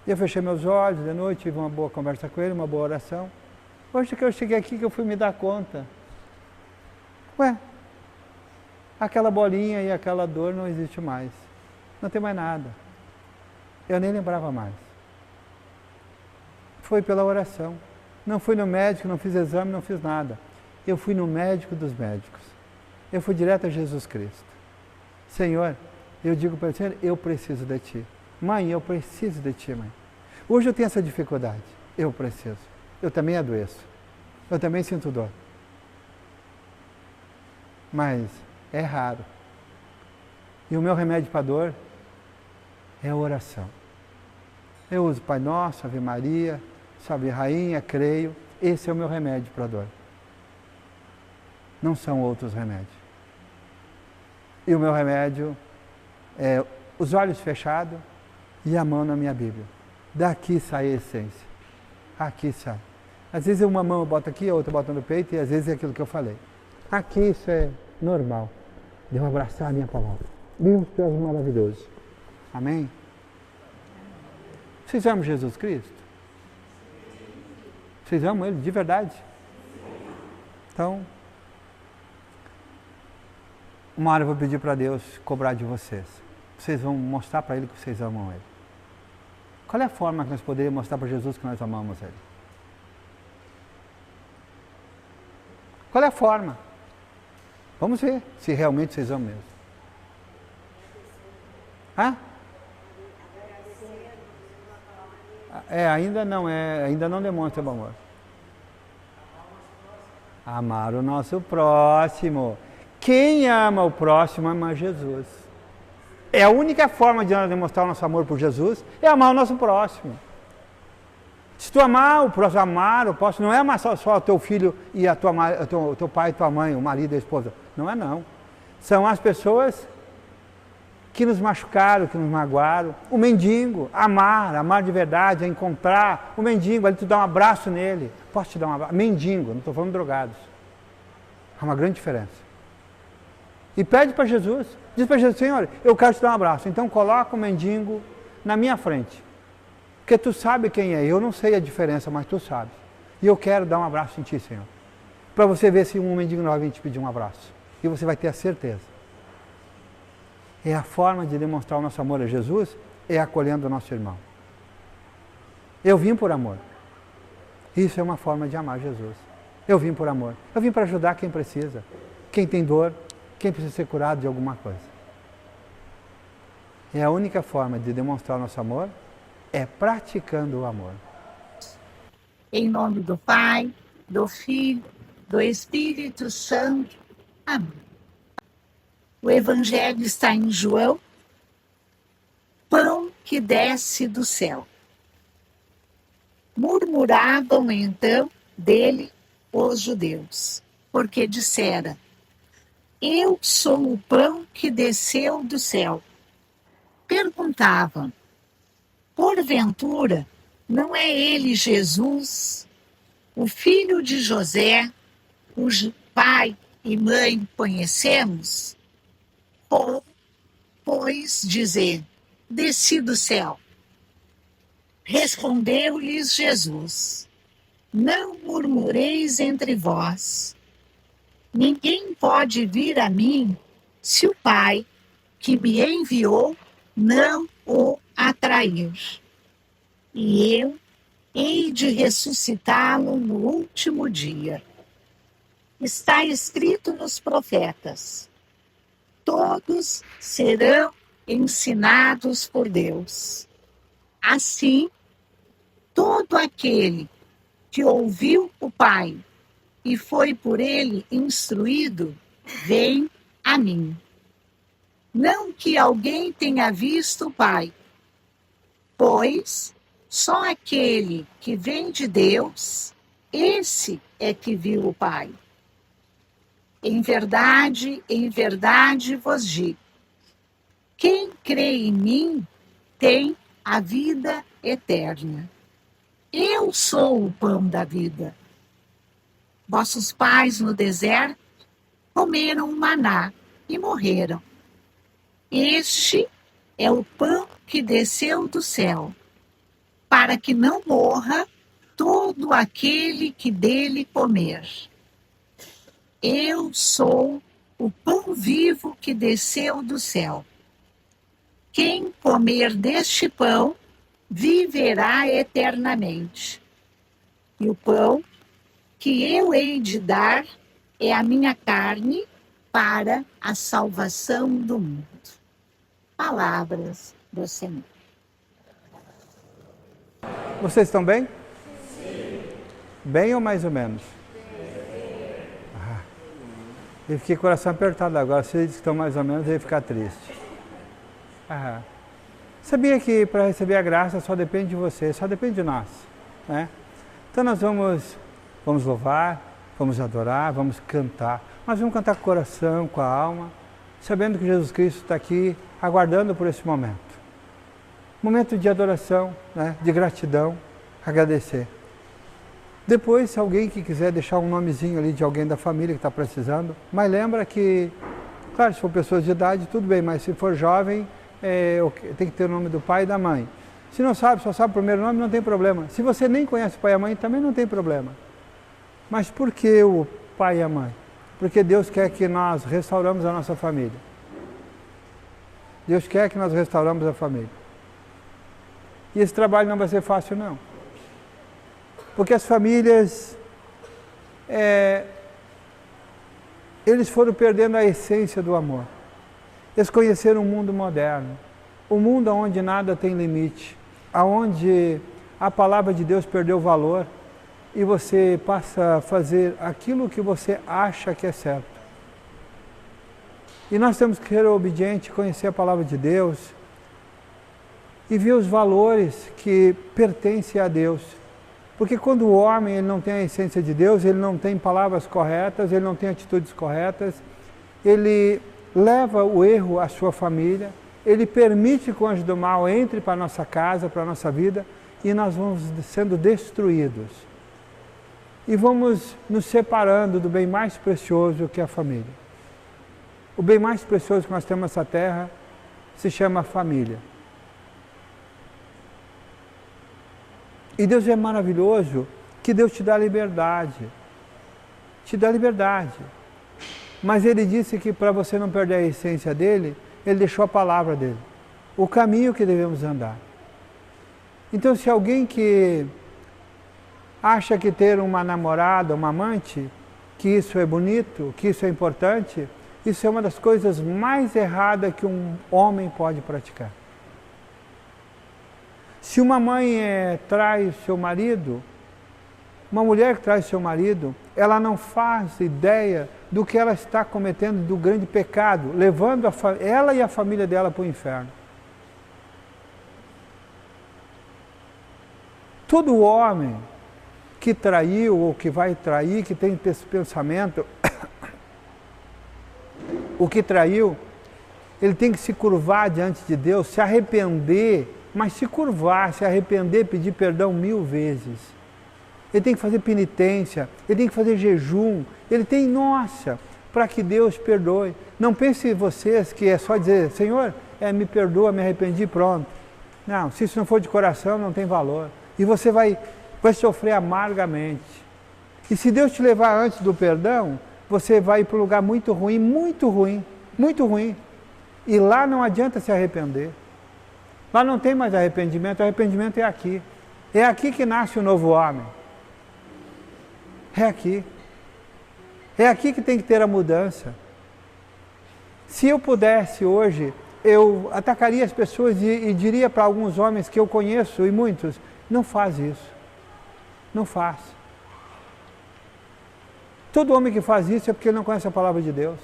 E eu fechei meus olhos de noite, tive uma boa conversa com ele, uma boa oração. Hoje que eu cheguei aqui que eu fui me dar conta. Aquela bolinha e aquela dor não existe mais. Não tem mais nada. Eu nem lembrava mais. Foi pela oração. Não fui no médico, não fiz exame, não fiz nada. Eu fui no médico dos médicos. Eu fui direto a Jesus Cristo. Senhor, eu digo para ele, Senhor, eu preciso de Ti. Mãe, eu preciso de Ti, mãe. Hoje eu tenho essa dificuldade. Eu preciso. Eu também adoeço. Eu também sinto dor. Mas é raro. E o meu remédio para a dor é a oração. Eu uso Pai Nosso, Ave Maria, Salve Rainha, creio. Esse é o meu remédio para a dor. Não são outros remédios. E o meu remédio é os olhos fechados e a mão na minha Bíblia. Daqui sai a essência. Aqui sai. Às vezes uma mão eu boto aqui, a outra eu boto no peito, e às vezes é aquilo que eu falei. Aqui isso é normal. Devo abraçar a minha palavra. Deus, tu és maravilhoso. Amém? Vocês amam Jesus Cristo? Vocês amam Ele de verdade? Então, uma hora eu vou pedir para Deus cobrar de vocês. Vocês vão mostrar para Ele que vocês amam Ele. Qual é a forma que nós poderíamos mostrar para Jesus que nós amamos Ele? Qual é a forma? Vamos ver se realmente vocês amam mesmo. Hã? Ainda não demonstra o amor. Amar o nosso próximo. Quem ama o próximo ama Jesus. É a única forma de nós demonstrar o nosso amor por Jesus, é amar o nosso próximo. Se tu amar o próximo, amar o próximo, não é amar só o teu filho e o teu pai e tua mãe, o marido e a esposa. Não é não. São as pessoas que nos machucaram, que nos magoaram. O mendigo, amar de verdade, é encontrar o mendigo, ali tu dá um abraço nele. Posso te dar um abraço? Mendigo, não estou falando drogados. Há uma grande diferença. E pede para Jesus, diz para Jesus, Senhor, eu quero te dar um abraço. Então coloca o mendigo na minha frente. Porque tu sabe quem é, eu não sei a diferença, mas tu sabes. E eu quero dar um abraço em ti, Senhor. Para você ver se um mendigo não vai vir te pedir um abraço. E você vai ter a certeza. É a forma de demonstrar o nosso amor a Jesus, é acolhendo o nosso irmão. Eu vim por amor. Isso é uma forma de amar Jesus. Eu vim por amor. Eu vim para ajudar quem precisa. Quem tem dor, quem precisa ser curado de alguma coisa. É a única forma de demonstrar o nosso amor, é praticando o amor. Em nome do Pai, do Filho, do Espírito Santo. Amém. O Evangelho está em João. Pão que desce do céu. Murmuravam então dele os judeus, porque dissera: eu sou o pão que desceu do céu. Perguntavam: porventura, não é ele Jesus, o filho de José, cujo pai e mãe conhecemos? Ou, pois, dizer: desci do céu. Respondeu-lhes Jesus: não murmureis entre vós. Ninguém pode vir a mim se o Pai que me enviou não o atrair. E eu hei de ressuscitá-lo no último dia. Está escrito nos profetas: todos serão ensinados por Deus. Assim, todo aquele que ouviu o Pai e foi por ele instruído, vem a mim. Não que alguém tenha visto o Pai, pois só aquele que vem de Deus, esse é que viu o Pai. Em verdade vos digo, quem crê em mim tem a vida eterna. Eu sou o pão da vida. Vossos pais no deserto comeram maná e morreram. Este é o pão que desceu do céu, para que não morra todo aquele que dele comer. Eu sou o pão vivo que desceu do céu. Quem comer deste pão viverá eternamente. E o pão que eu hei de dar é a minha carne para a salvação do mundo. Palavras do Senhor. Vocês estão bem? Sim. Bem ou mais ou menos? Eu fiquei com o coração apertado agora. Se eles estão mais ou menos, eu ia ficar triste. Sabia que para receber a graça só depende de você, só depende de nós, né? Então nós vamos louvar, vamos adorar, vamos cantar. Nós vamos cantar com o coração, com a alma, sabendo que Jesus Cristo está aqui, aguardando por esse momento. Momento de adoração, né? De gratidão, agradecer. Depois, se alguém que quiser deixar um nomezinho ali de alguém da família que está precisando, mas lembra que Claro, se for pessoas de idade, tudo bem, mas se for jovem, tem que ter o nome do pai e da mãe. Se não sabe, só sabe o primeiro nome, não tem problema. Se você nem conhece o pai e a mãe, também não tem problema. Mas por que o pai e a mãe? Porque Deus quer que nós restauramos a nossa família. Deus quer que nós restauramos a família. E esse trabalho não vai ser fácil, não. Porque as famílias, eles foram perdendo a essência do amor. Eles conheceram um mundo moderno, um mundo onde nada tem limite, onde a palavra de Deus perdeu valor e você passa a fazer aquilo que você acha que é certo. E nós temos que ser obedientes, conhecer a palavra de Deus e ver os valores que pertencem a Deus. Porque quando o homem ele não tem a essência de Deus, ele não tem palavras corretas, ele não tem atitudes corretas, ele leva o erro à sua família, ele permite que o anjo do mal entre para a nossa casa, para a nossa vida, e nós vamos sendo destruídos. E vamos nos separando do bem mais precioso que é a família. O bem mais precioso que nós temos nessa terra se chama família. E Deus é maravilhoso, que Deus te dá liberdade. Te dá liberdade. Mas Ele disse que para você não perder a essência dEle, Ele deixou a palavra dEle. O caminho que devemos andar. Então, se alguém que acha que ter uma namorada, uma amante, que isso é bonito, que isso é importante, isso é uma das coisas mais erradas que um homem pode praticar. Se uma mãe trai seu marido, uma mulher que trai seu marido, ela não faz ideia do que ela está cometendo, do grande pecado, levando ela e a família dela para o inferno. Todo homem que traiu ou que vai trair, que tem esse pensamento, o que traiu, ele tem que se curvar diante de Deus, se arrepender, mas se curvar, se arrepender, pedir perdão 1000 vezes. Ele tem que fazer penitência, ele tem que fazer jejum, ele tem, nossa, para que Deus perdoe. Não pense vocês que é só dizer, Senhor, me perdoa, me arrependi, pronto. Não, se isso não for de coração, não tem valor. E você vai sofrer amargamente. E se Deus te levar antes do perdão, você vai para um lugar muito ruim, muito ruim, muito ruim. E lá não adianta se arrepender. Lá não tem mais arrependimento, o arrependimento é aqui. É aqui que nasce o novo homem. É aqui. É aqui que tem que ter a mudança. Se eu pudesse hoje, eu atacaria as pessoas e diria para alguns homens que eu conheço, e muitos, não faz isso. Não faz. Todo homem que faz isso é porque ele não conhece a palavra de Deus.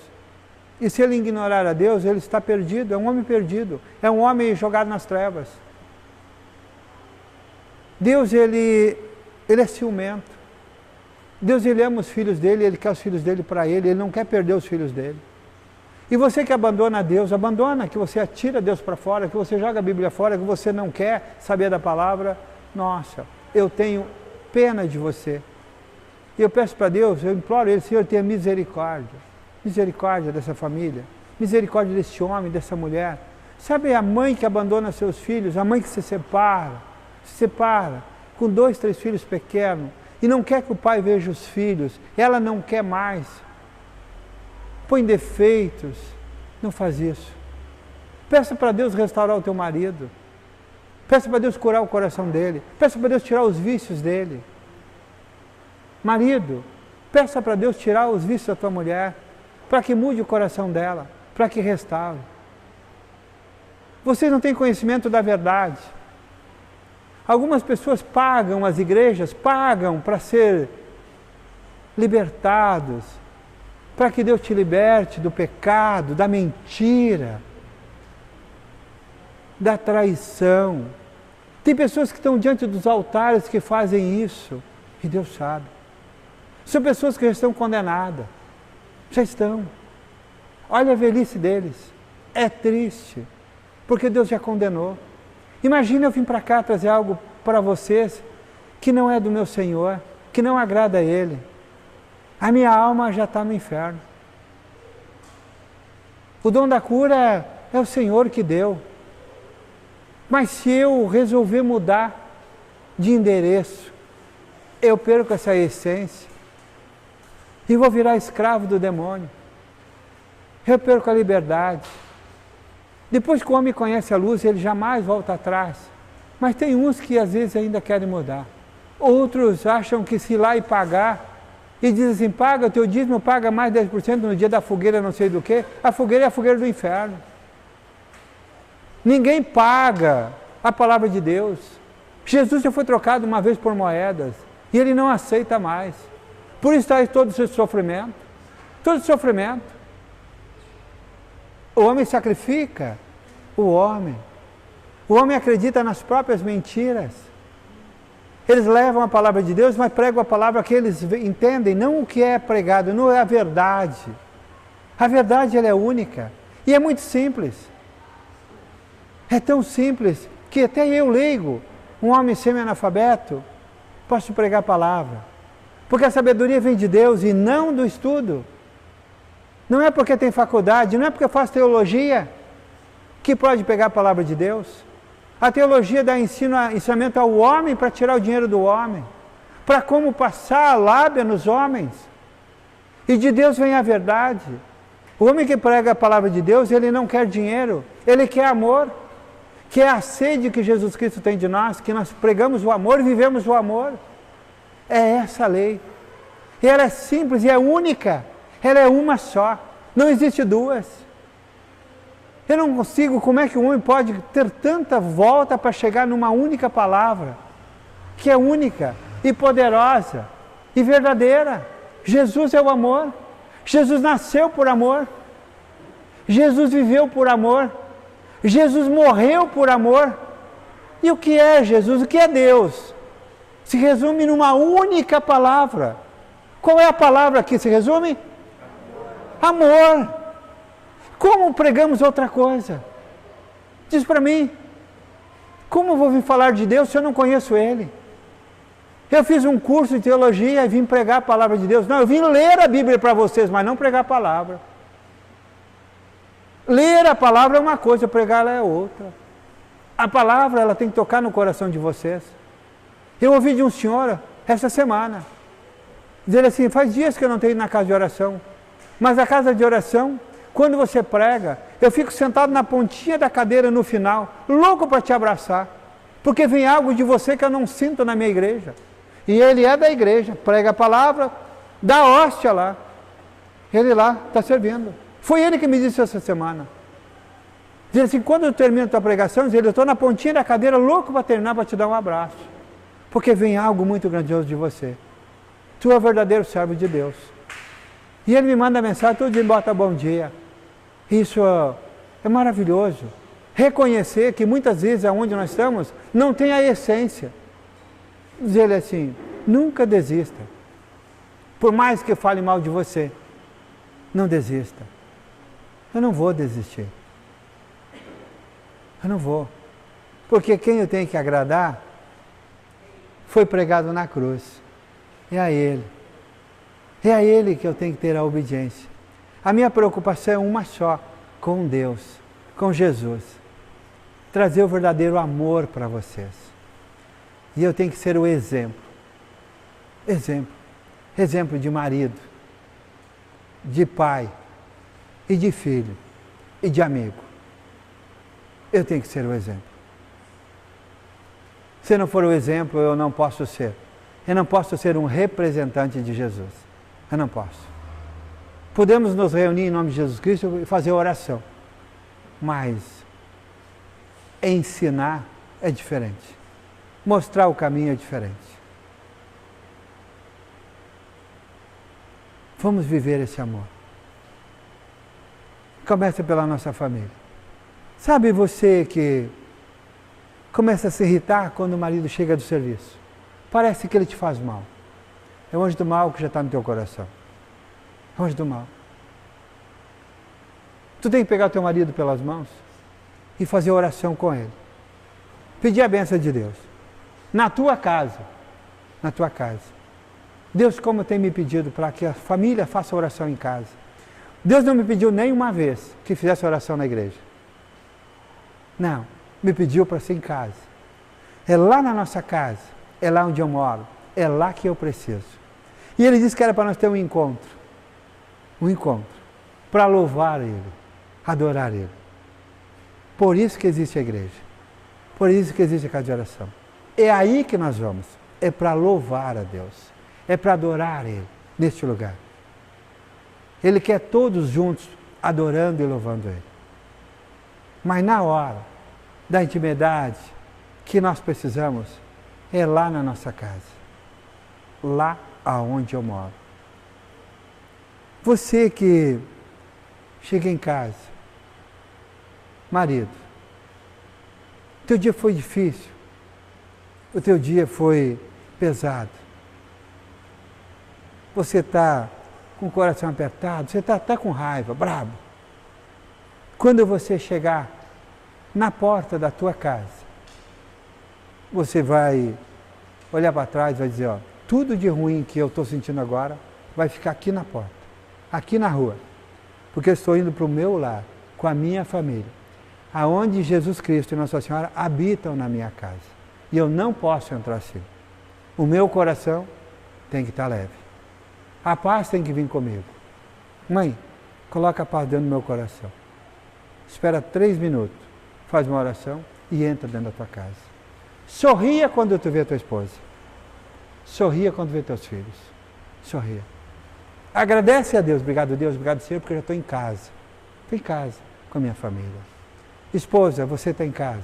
E se ele ignorar a Deus, ele está perdido, é um homem perdido, é um homem jogado nas trevas. Deus, ele é ciumento. Deus, ele ama os filhos dele, ele quer os filhos dele para ele não quer perder os filhos dele. E você que abandona Deus, abandona, que você atira Deus para fora, que você joga a Bíblia fora, que você não quer saber da palavra, nossa, eu tenho pena de você. E eu peço para Deus, eu imploro a Ele, Senhor, tenha misericórdia. Misericórdia dessa família, misericórdia desse homem, dessa mulher. Sabe a mãe que abandona seus filhos, a mãe que se separa com 2, 3 filhos pequenos e não quer que o pai veja os filhos, ela não quer mais. Põe defeitos, não faz isso. Peça para Deus restaurar o teu marido. Peça para Deus curar o coração dele. Peça para Deus tirar os vícios dele. Marido, peça para Deus tirar os vícios da tua mulher, para que mude o coração dela, para que restaure. Vocês não têm conhecimento da verdade. Algumas pessoas pagam, as igrejas pagam para ser libertados, para que Deus te liberte do pecado, da mentira, da traição. Tem pessoas que estão diante dos altares que fazem isso, e Deus sabe. São pessoas que já estão condenadas, já estão. Olha a velhice deles, é triste, porque Deus já condenou. Imagina eu vim para cá trazer algo para vocês que não é do meu Senhor, que não agrada a Ele. A minha alma já está no inferno. O dom da cura é o Senhor que deu. Mas se eu resolver mudar de endereço, eu perco essa essência e vou virar escravo do demônio. Eu perco a liberdade. Depois que o homem conhece a luz, ele jamais volta atrás. Mas tem uns que às vezes ainda querem mudar. Outros acham que se ir lá e pagar, e dizem assim, paga o teu dízimo, paga mais 10% no dia da fogueira, não sei do que. A fogueira é a fogueira do inferno. Ninguém paga a palavra de Deus. Jesus já foi trocado uma vez por moedas, e ele não aceita mais. Por isso está aí todo esse sofrimento. Todo esse sofrimento. O homem sacrifica o homem. O homem acredita nas próprias mentiras. Eles levam a palavra de Deus, mas pregam a palavra que eles entendem, não o que é pregado, não é a verdade. A verdade ela é única e é muito simples. É tão simples que até eu, leigo, um homem semi-analfabeto, posso pregar a palavra. Porque a sabedoria vem de Deus e não do estudo. Não é porque tem faculdade, não é porque faz teologia que pode pegar a palavra de Deus. A teologia dá ensinamento ao homem para tirar o dinheiro do homem, para como passar a lábia nos homens. E de Deus vem a verdade. O homem que prega a palavra de Deus, ele não quer dinheiro, ele quer amor, que é a sede que Jesus Cristo tem de nós, que nós pregamos o amor e vivemos o amor. É essa a lei. E ela é simples e é única. Ela é uma só. Não existe duas. Eu não consigo, como é que um homem pode ter tanta volta para chegar numa única palavra, que é única e poderosa e verdadeira. Jesus é o amor. Jesus nasceu por amor. Jesus viveu por amor. Jesus morreu por amor. E o que é Jesus? O que é Deus? Se resume numa única palavra. Qual é a palavra que se resume? Amor. Como pregamos outra coisa? Diz para mim, como eu vou vir falar de Deus se eu não conheço Ele? Eu fiz um curso de teologia e vim pregar a palavra de Deus. Não, eu vim ler a Bíblia para vocês, mas não pregar a palavra. Ler a palavra é uma coisa, pregar ela é outra. A palavra ela tem que tocar no coração de vocês. Eu ouvi de um senhor essa semana, dizer assim, faz dias que eu não tenho ido na casa de oração, mas a casa de oração, quando você prega, eu fico sentado na pontinha da cadeira no final, louco para te abraçar, porque vem algo de você que eu não sinto na minha igreja. E ele é da igreja, prega a palavra, dá hóstia lá. Ele lá está servindo. Foi ele que me disse essa semana. Diz assim, quando eu termino a tua pregação, eu estou na pontinha da cadeira, louco para terminar, para te dar um abraço. Porque vem algo muito grandioso de você. Tu é o verdadeiro servo de Deus. E ele me manda mensagem, todo dia bota bom dia. Isso é maravilhoso. Reconhecer que muitas vezes aonde nós estamos não tem a essência. Diz ele assim, nunca desista. Por mais que fale mal de você, não desista. Eu não vou desistir. Eu não vou. Porque quem eu tenho que agradar foi pregado na cruz. É a Ele. É a Ele que eu tenho que ter a obediência. A minha preocupação é uma só, com Deus, com Jesus. Trazer o verdadeiro amor para vocês. E eu tenho que ser o exemplo. Exemplo. Exemplo de marido, de pai, e de filho, e de amigo. Eu tenho que ser o exemplo. Se não for o exemplo, eu não posso ser. Eu não posso ser um representante de Jesus. Eu não posso. Podemos nos reunir em nome de Jesus Cristo e fazer oração. Mas ensinar é diferente. Mostrar o caminho é diferente. Vamos viver esse amor. Começa pela nossa família. Sabe você que começa a se irritar quando o marido chega do serviço? Parece que ele te faz mal. É o anjo do mal que já está no teu coração. É o anjo do mal. Tu tem que pegar o teu marido pelas mãos e fazer oração com ele. Pedir a bênção de Deus. Na tua casa. Na tua casa. Deus, como tem me pedido para que a família faça oração em casa. Deus não me pediu nem uma vez que fizesse oração na igreja. Não, me pediu para ser em casa. É lá na nossa casa, é lá onde eu moro, é lá que eu preciso. E Ele disse que era para nós ter um encontro, para louvar Ele, adorar Ele. Por isso que existe a igreja, por isso que existe a casa de oração. É aí que nós vamos, é para louvar a Deus, é para adorar Ele, neste lugar. Ele quer todos juntos adorando e louvando Ele. Mas na hora da intimidade que nós precisamos, é lá na nossa casa. Lá aonde eu moro. Você que chega em casa, marido, teu dia foi difícil, o teu dia foi pesado. Você está com o coração apertado, você está até com raiva, brabo. Quando você chegar na porta da tua casa, você vai olhar para trás e vai dizer, ó, tudo de ruim que eu estou sentindo agora vai ficar aqui na porta, aqui na rua, porque eu estou indo para o meu lar, com a minha família, aonde Jesus Cristo e Nossa Senhora habitam na minha casa. E eu não posso entrar assim. O meu coração tem que estar leve. A paz tem que vir comigo. Mãe, coloca a paz dentro do meu coração. Espera 3 minutos, faz uma oração e entra dentro da tua casa. Sorria quando tu vê a tua esposa. Sorria quando vê teus filhos. Sorria. Agradece a Deus. Obrigado, Deus. Obrigado, Senhor, porque eu já estou em casa. Estou em casa com a minha família. Esposa, você está em casa.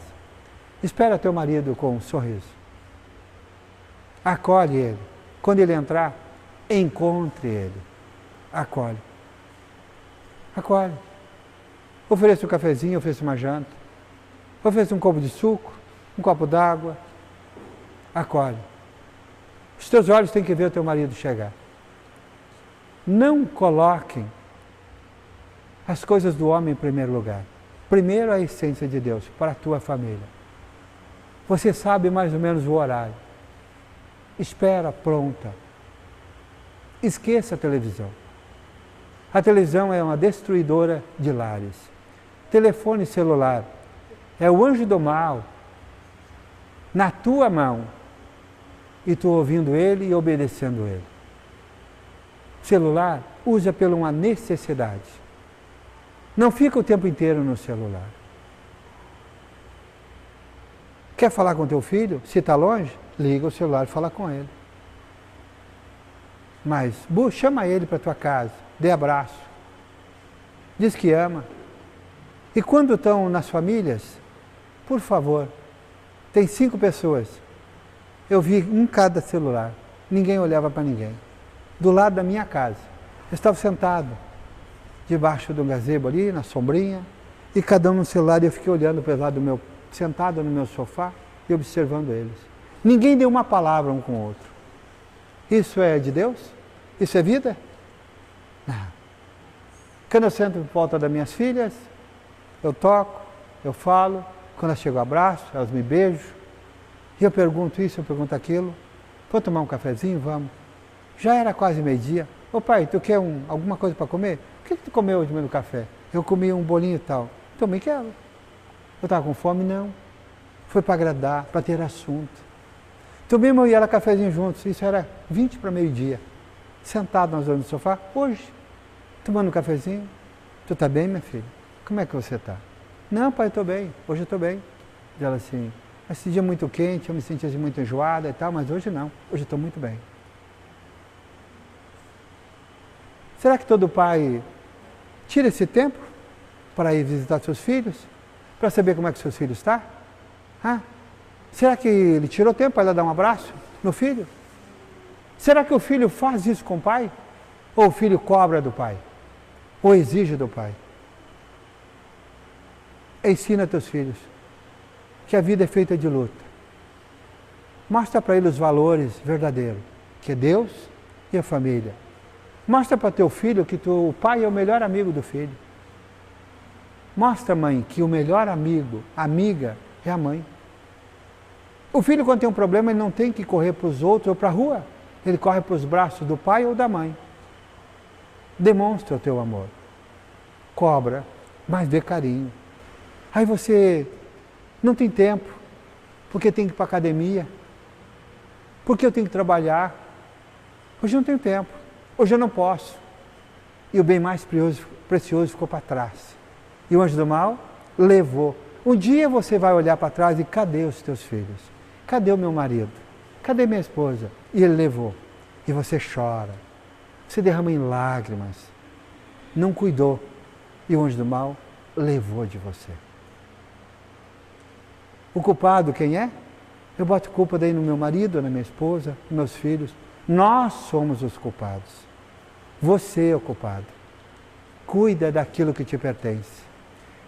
Espera teu marido com um sorriso. Acolhe ele. Quando ele entrar, encontre ele. Acolhe. Acolhe. Ofereça um cafezinho, ofereça uma janta. Ofereça um copo de suco, um copo d'água. Acolhe. Os teus olhos têm que ver o teu marido chegar. Não coloquem as coisas do homem em primeiro lugar. Primeiro a essência de Deus, para a tua família. Você sabe mais ou menos o horário. Espera pronta. Esqueça a televisão. A televisão é uma destruidora de lares. Telefone celular é o anjo do mal na tua mão e tu ouvindo ele e obedecendo ele. Celular, usa por uma necessidade. Não fica o tempo inteiro no celular. Quer falar com teu filho? Se está longe, liga o celular e fala com ele. Mas chama ele para a tua casa, dê abraço, diz que ama. E quando estão nas famílias, por favor, tem 5 pessoas. Eu vi um cada celular, ninguém olhava para ninguém. Do lado da minha casa, eu estava sentado, debaixo de um gazebo ali, na sombrinha, e cada um no celular, e eu fiquei olhando para o lado do meu, sentado no meu sofá e observando eles. Ninguém deu uma palavra um com o outro. Isso é de Deus? Isso é vida? Não. Quando eu sento por volta das minhas filhas, eu toco, eu falo, quando elas chegam, eu abraço, elas me beijam, e eu pergunto isso, eu pergunto aquilo. Vou tomar um cafezinho? Vamos. Já era quase meio-dia. Ô pai, tu quer alguma coisa para comer? O que tu comeu hoje no café? Eu comi um bolinho e tal. Também quero. Eu estava com fome? Não. Foi para agradar, para ter assunto. Tomei eu e ela cafezinho juntos. Isso era 20 para meio-dia. Sentado nós dois no sofá, hoje, tomando um cafezinho. Tu está bem, minha filha? Como é que você está? Não, pai, eu estou bem. Hoje eu estou bem. E ela assim, esse dia muito quente, eu me sentia assim, muito enjoada e tal, mas hoje não. Hoje eu estou muito bem. Será que todo pai tira esse tempo para ir visitar seus filhos? Para saber como é que seus filhos estão? Será que ele tirou tempo para ir lá dar um abraço no filho? Será que o filho faz isso com o pai? Ou o filho cobra do pai? Ou exige do pai? Ensina teus filhos que a vida é feita de luta. Mostra para eles os valores verdadeiros, que é Deus e a família. Mostra para teu filho que o pai é o melhor amigo do filho. Mostra, mãe, que o melhor amigo, amiga, é a mãe. O filho, quando tem um problema, ele não tem que correr para os outros ou para a rua. Ele corre para os braços do pai ou da mãe. Demonstra o teu amor. cobra, mas dê carinho. Aí você não tem tempo, porque tem que ir para a academia, porque eu tenho que trabalhar. Hoje eu não tenho tempo, hoje eu não posso. E o bem mais precioso ficou para trás. E o anjo do mal levou. Um dia você vai olhar para trás e cadê os teus filhos? Cadê o meu marido? Cadê minha esposa? E ele levou. E você chora. Você derrama em lágrimas. Não cuidou. E o anjo do mal levou de você. O culpado quem é? Eu boto culpa daí no meu marido, na minha esposa, nos meus filhos. Nós somos os culpados. Você é o culpado. Cuida daquilo que te pertence.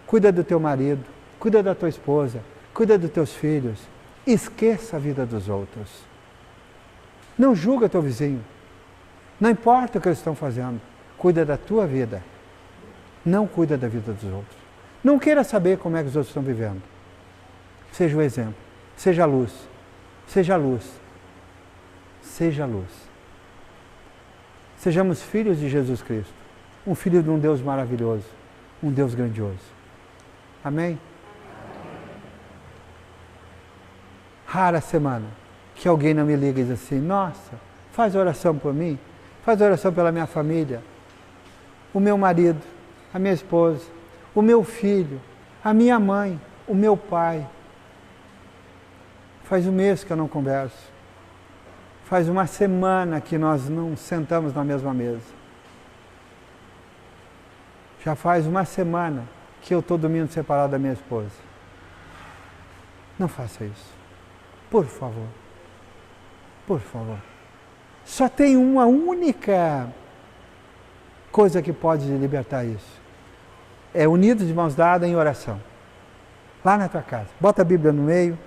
Cuida do teu marido, cuida da tua esposa, cuida dos teus filhos. Esqueça a vida dos outros. Não julga teu vizinho. Não importa o que eles estão fazendo. Cuida da tua vida. Não cuida da vida dos outros. Não queira saber como é que os outros estão vivendo. Seja o exemplo. Seja a luz. Seja a luz. Seja a luz. Sejamos filhos de Jesus Cristo. Um filho de um Deus maravilhoso. Um Deus grandioso. Amém? Rara semana que alguém não me liga e diz assim, nossa, faz oração por mim, faz oração pela minha família, o meu marido, a minha esposa, o meu filho, a minha mãe, o meu pai. Faz um mês que eu não converso. Faz uma semana que nós não sentamos na mesma mesa. Já faz uma semana que eu estou dormindo separado da minha esposa. Não faça isso. Por favor. Por favor. Só tem uma única coisa que pode libertar isso. É unidos de mãos dadas em oração. Lá na tua casa. Bota a Bíblia no meio.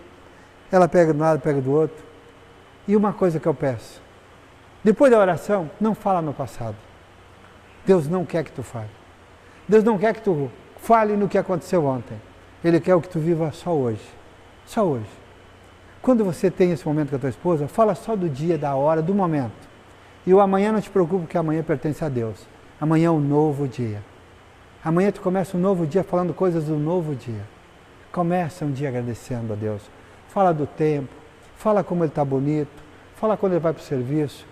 Ela pega de um lado, pega do outro. E uma coisa que eu peço. Depois da oração, não fala no passado. Deus não quer que tu fale. Deus não quer que tu fale no que aconteceu ontem. Ele quer que tu viva só hoje. Só hoje. Quando você tem esse momento com a tua esposa, fala só do dia, da hora, do momento. E o amanhã não te preocupa, porque amanhã pertence a Deus. Amanhã é um novo dia. Amanhã tu começa um novo dia falando coisas do novo dia. Começa um dia agradecendo a Deus. Fala do tempo, fala como ele está bonito, fala quando ele vai para o serviço.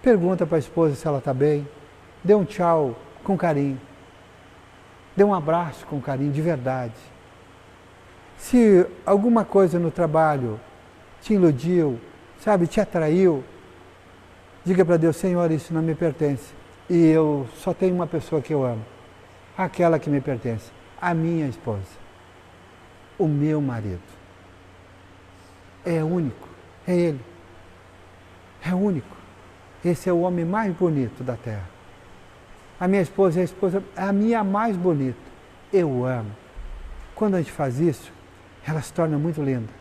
Pergunta para a esposa se ela está bem. Dê um tchau com carinho. Dê um abraço com carinho, de verdade. Se alguma coisa no trabalho te iludiu, sabe, te atraiu, diga para Deus, Senhor, isso não me pertence. E eu só tenho uma pessoa que eu amo. Aquela que me pertence. A minha esposa. O meu marido. É único. É ele. É único. Esse é o homem mais bonito da terra. A minha esposa é a minha mais bonita. Eu amo. Quando a gente faz isso, ela se torna muito linda.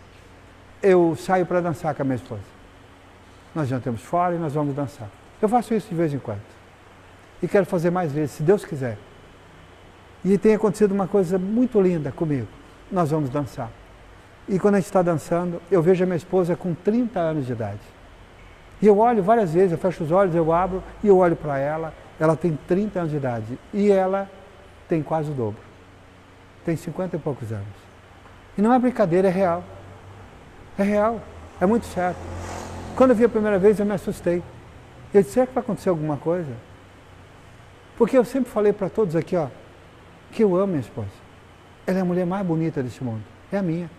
Eu saio para dançar com a minha esposa. Nós jantamos fora e nós vamos dançar. Eu faço isso de vez em quando. E quero fazer mais vezes, se Deus quiser. E tem acontecido uma coisa muito linda comigo. Nós vamos dançar. E quando a gente está dançando, eu vejo a minha esposa com 30 anos de idade. E eu olho várias vezes, eu fecho os olhos, eu abro e eu olho para ela. Ela tem 30 anos de idade e ela tem quase o dobro. Tem 50 e poucos anos. E não é brincadeira, é real. É real, é muito certo. Quando eu vi a primeira vez, eu me assustei. Eu disse, será que vai acontecer alguma coisa? Porque eu sempre falei para todos aqui, ó, que eu amo minha esposa. Ela é a mulher mais bonita desse mundo. É a minha.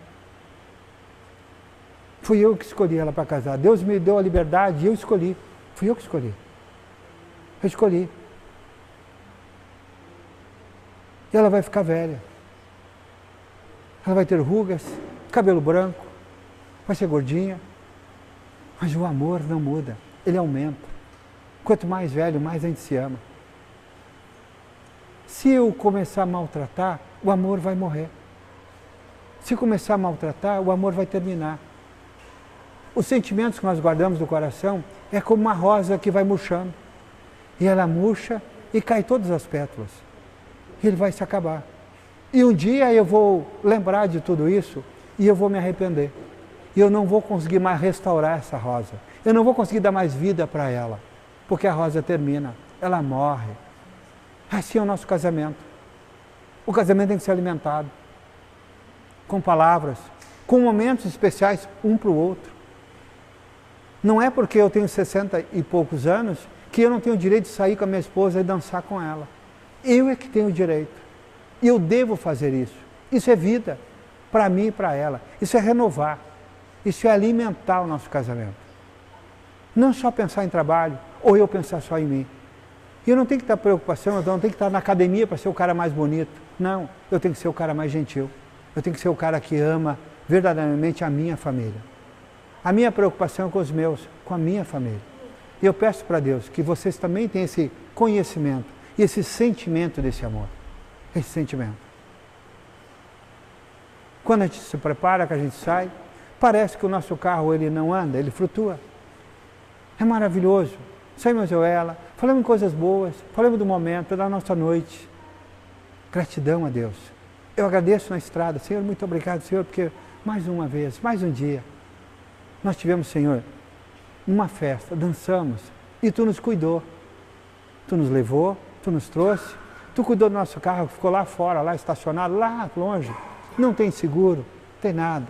Fui eu que escolhi ela para casar. Deus me deu a liberdade e eu escolhi. Fui eu que escolhi. Eu escolhi. E ela vai ficar velha. Ela vai ter rugas, cabelo branco, vai ser gordinha. Mas o amor não muda, ele aumenta. Quanto mais velho, mais a gente se ama. Se eu começar a maltratar, o amor vai morrer. Se começar a maltratar, o amor vai terminar. Os sentimentos que nós guardamos no coração é como uma rosa que vai murchando. E ela murcha e cai todas as pétalas. E ele vai se acabar. E um dia eu vou lembrar de tudo isso e eu vou me arrepender. E eu não vou conseguir mais restaurar essa rosa. Eu não vou conseguir dar mais vida para ela. Porque a rosa termina, ela morre. Assim é o nosso casamento. O casamento tem que ser alimentado com palavras, com momentos especiais um para o outro. Não é porque eu tenho 60 e poucos anos que eu não tenho o direito de sair com a minha esposa e dançar com ela. Eu é que tenho o direito. E eu devo fazer isso. Isso é vida, para mim e para ela. Isso é renovar. Isso é alimentar o nosso casamento. Não só pensar em trabalho, ou eu pensar só em mim. E eu não tenho que estar preocupação, eu não tenho que estar na academia para ser o cara mais bonito. Não, eu tenho que ser o cara mais gentil. Eu tenho que ser o cara que ama verdadeiramente a minha família. A minha preocupação é com os meus, com a minha família. E eu peço para Deus que vocês também tenham esse conhecimento e esse sentimento desse amor. Esse sentimento. Quando a gente se prepara, que a gente sai, parece que o nosso carro ele não anda, ele flutua. É maravilhoso. Saímos eu e ela, falamos coisas boas, falamos do momento, da nossa noite. Gratidão a Deus. Eu agradeço na estrada, Senhor, muito obrigado, Senhor, porque mais uma vez, mais um dia, nós tivemos, Senhor, uma festa, dançamos, e Tu nos cuidou. Tu nos levou, Tu nos trouxe, Tu cuidou do nosso carro, que ficou lá fora, lá estacionado, lá longe. Não tem seguro, não tem nada.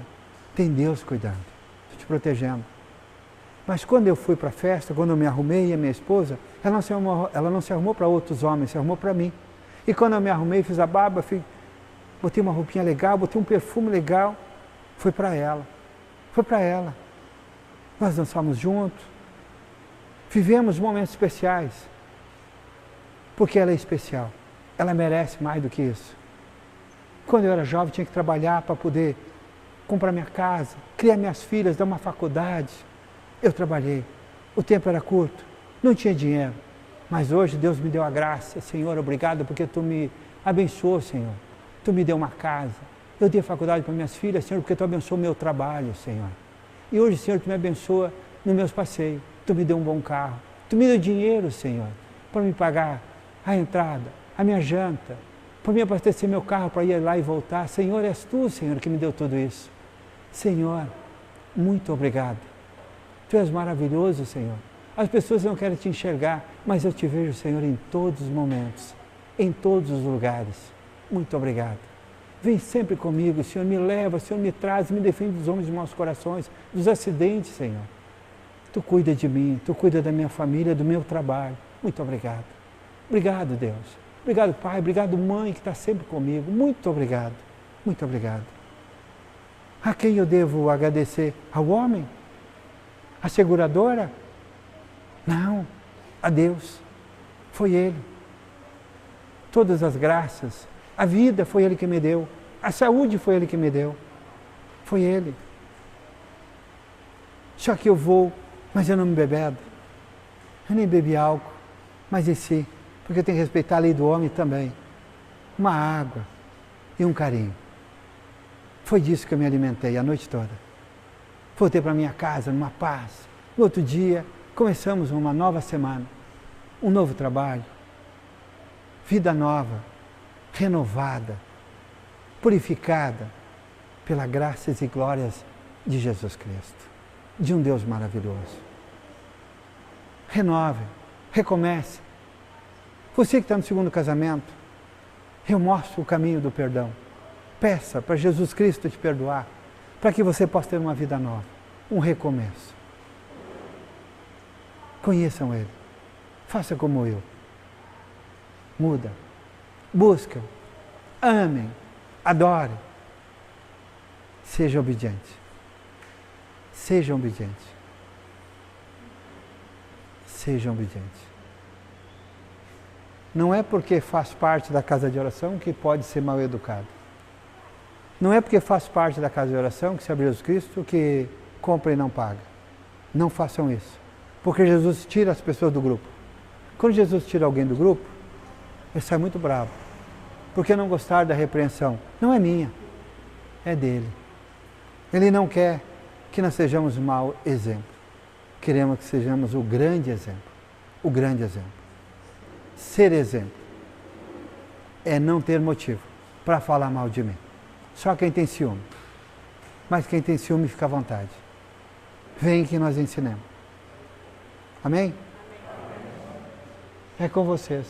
Tem Deus cuidando, te protegendo. Mas quando eu fui para a festa, quando eu me arrumei e a minha esposa, ela não se arrumou para outros homens, se arrumou para mim. E quando eu me arrumei, fiz a barba, botei uma roupinha legal, botei um perfume legal, foi para ela. Foi para ela. Nós dançamos juntos, vivemos momentos especiais, porque ela é especial, ela merece mais do que isso. Quando eu era jovem, tinha que trabalhar para poder comprar minha casa, criar minhas filhas, dar uma faculdade. Eu trabalhei, o tempo era curto, não tinha dinheiro, mas hoje Deus me deu a graça. Senhor, obrigado porque Tu me abençoou, Senhor. Tu me deu uma casa, eu dei faculdade para minhas filhas, Senhor, porque Tu abençoou o meu trabalho, Senhor. E hoje, Senhor, Tu me abençoa nos meus passeios, Tu me deu um bom carro, Tu me deu dinheiro, Senhor, para me pagar a entrada, a minha janta, para me abastecer meu carro para ir lá e voltar. Senhor, és Tu, Senhor, que me deu tudo isso. Senhor, muito obrigado. Tu és maravilhoso, Senhor. As pessoas não querem Te enxergar, mas eu Te vejo, Senhor, em todos os momentos, em todos os lugares. Muito obrigado. Vem sempre comigo, Senhor, me leva, Senhor, me traz, me defende dos homens de maus corações, dos acidentes, Senhor. Tu cuida de mim, Tu cuida da minha família, do meu trabalho. Muito obrigado. Obrigado, Deus. Obrigado, Pai. Obrigado, Mãe, que está sempre comigo. Muito obrigado. Muito obrigado. A quem eu devo agradecer? Ao homem? A seguradora? Não, a Deus. Foi Ele. Todas as graças, a vida foi Ele que me deu, a saúde foi Ele que me deu. Foi Ele. Só que eu vou, mas eu não me bebedo. Eu nem bebi álcool, mas desci, porque eu tenho que respeitar a lei do homem também. Uma água e um carinho. Foi disso que eu me alimentei a noite toda. Voltei para minha casa numa paz. No outro dia, começamos uma nova semana, um novo trabalho, vida nova, renovada, purificada pela graças e glórias de Jesus Cristo, de um Deus maravilhoso. Renove, recomece. Você que está no segundo casamento, eu mostro o caminho do perdão. Peça para Jesus Cristo te perdoar, para que você possa ter uma vida nova, um recomeço. Conheçam Ele, faça como eu. Muda, busca, amem, adorem. Seja obediente. Seja obediente. Seja obediente. Não é porque faz parte da casa de oração que pode ser mal educado. Não é porque faz parte da casa de oração que se abre Jesus Cristo que compra e não paga. Não façam isso. Porque Jesus tira as pessoas do grupo. Quando Jesus tira alguém do grupo, ele sai muito bravo. Porque não gostar da repreensão não é minha, é dele. Ele não quer que nós sejamos mau exemplo. Queremos que sejamos o grande exemplo. O grande exemplo. Ser exemplo é não ter motivo para falar mal de mim. Só quem tem ciúme. Mas quem tem ciúme fica à vontade. Vem que nós ensinemos. Amém? É com vocês.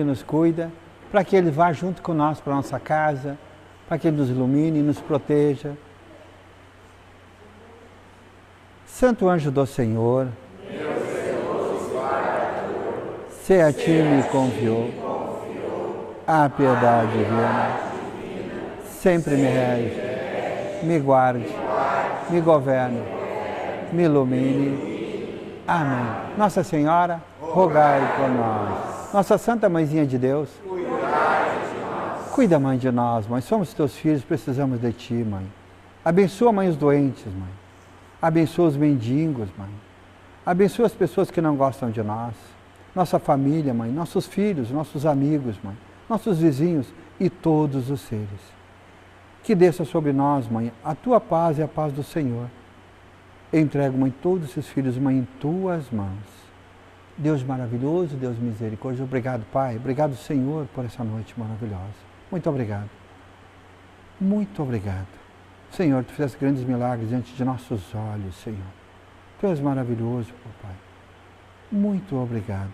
Ele nos cuida, para que Ele vá junto com nós para a nossa casa, para que Ele nos ilumine e nos proteja. Santo anjo do Senhor, se a ti me confiou, a piedade divina, sempre me rege, me guarde, me governe, me ilumine. Amém. Nossa Senhora, rogai por nós. Nossa Santa Mãezinha de Deus, cuida, Mãe, de nós, Mãe. Somos teus filhos, precisamos de ti, Mãe. Abençoa, Mãe, os doentes, Mãe. Abençoa os mendigos, Mãe. Abençoa as pessoas que não gostam de nós. Nossa família, Mãe. Nossos filhos, nossos amigos, Mãe. Nossos vizinhos e todos os seres. Que desça sobre nós, Mãe, a tua paz e a paz do Senhor. Entrego, Mãe, todos esses filhos, Mãe, em tuas mãos. Deus maravilhoso, Deus misericordioso. Obrigado, Pai. Obrigado, Senhor, por essa noite maravilhosa. Muito obrigado. Muito obrigado. Senhor, Tu fizeste grandes milagres diante de nossos olhos, Senhor. Tu és maravilhoso, Pai. Muito obrigado.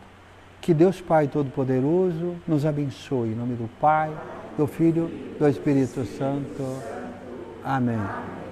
Que Deus Pai Todo-Poderoso nos abençoe. Em nome do Pai, do Filho, do Espírito Santo. Amém.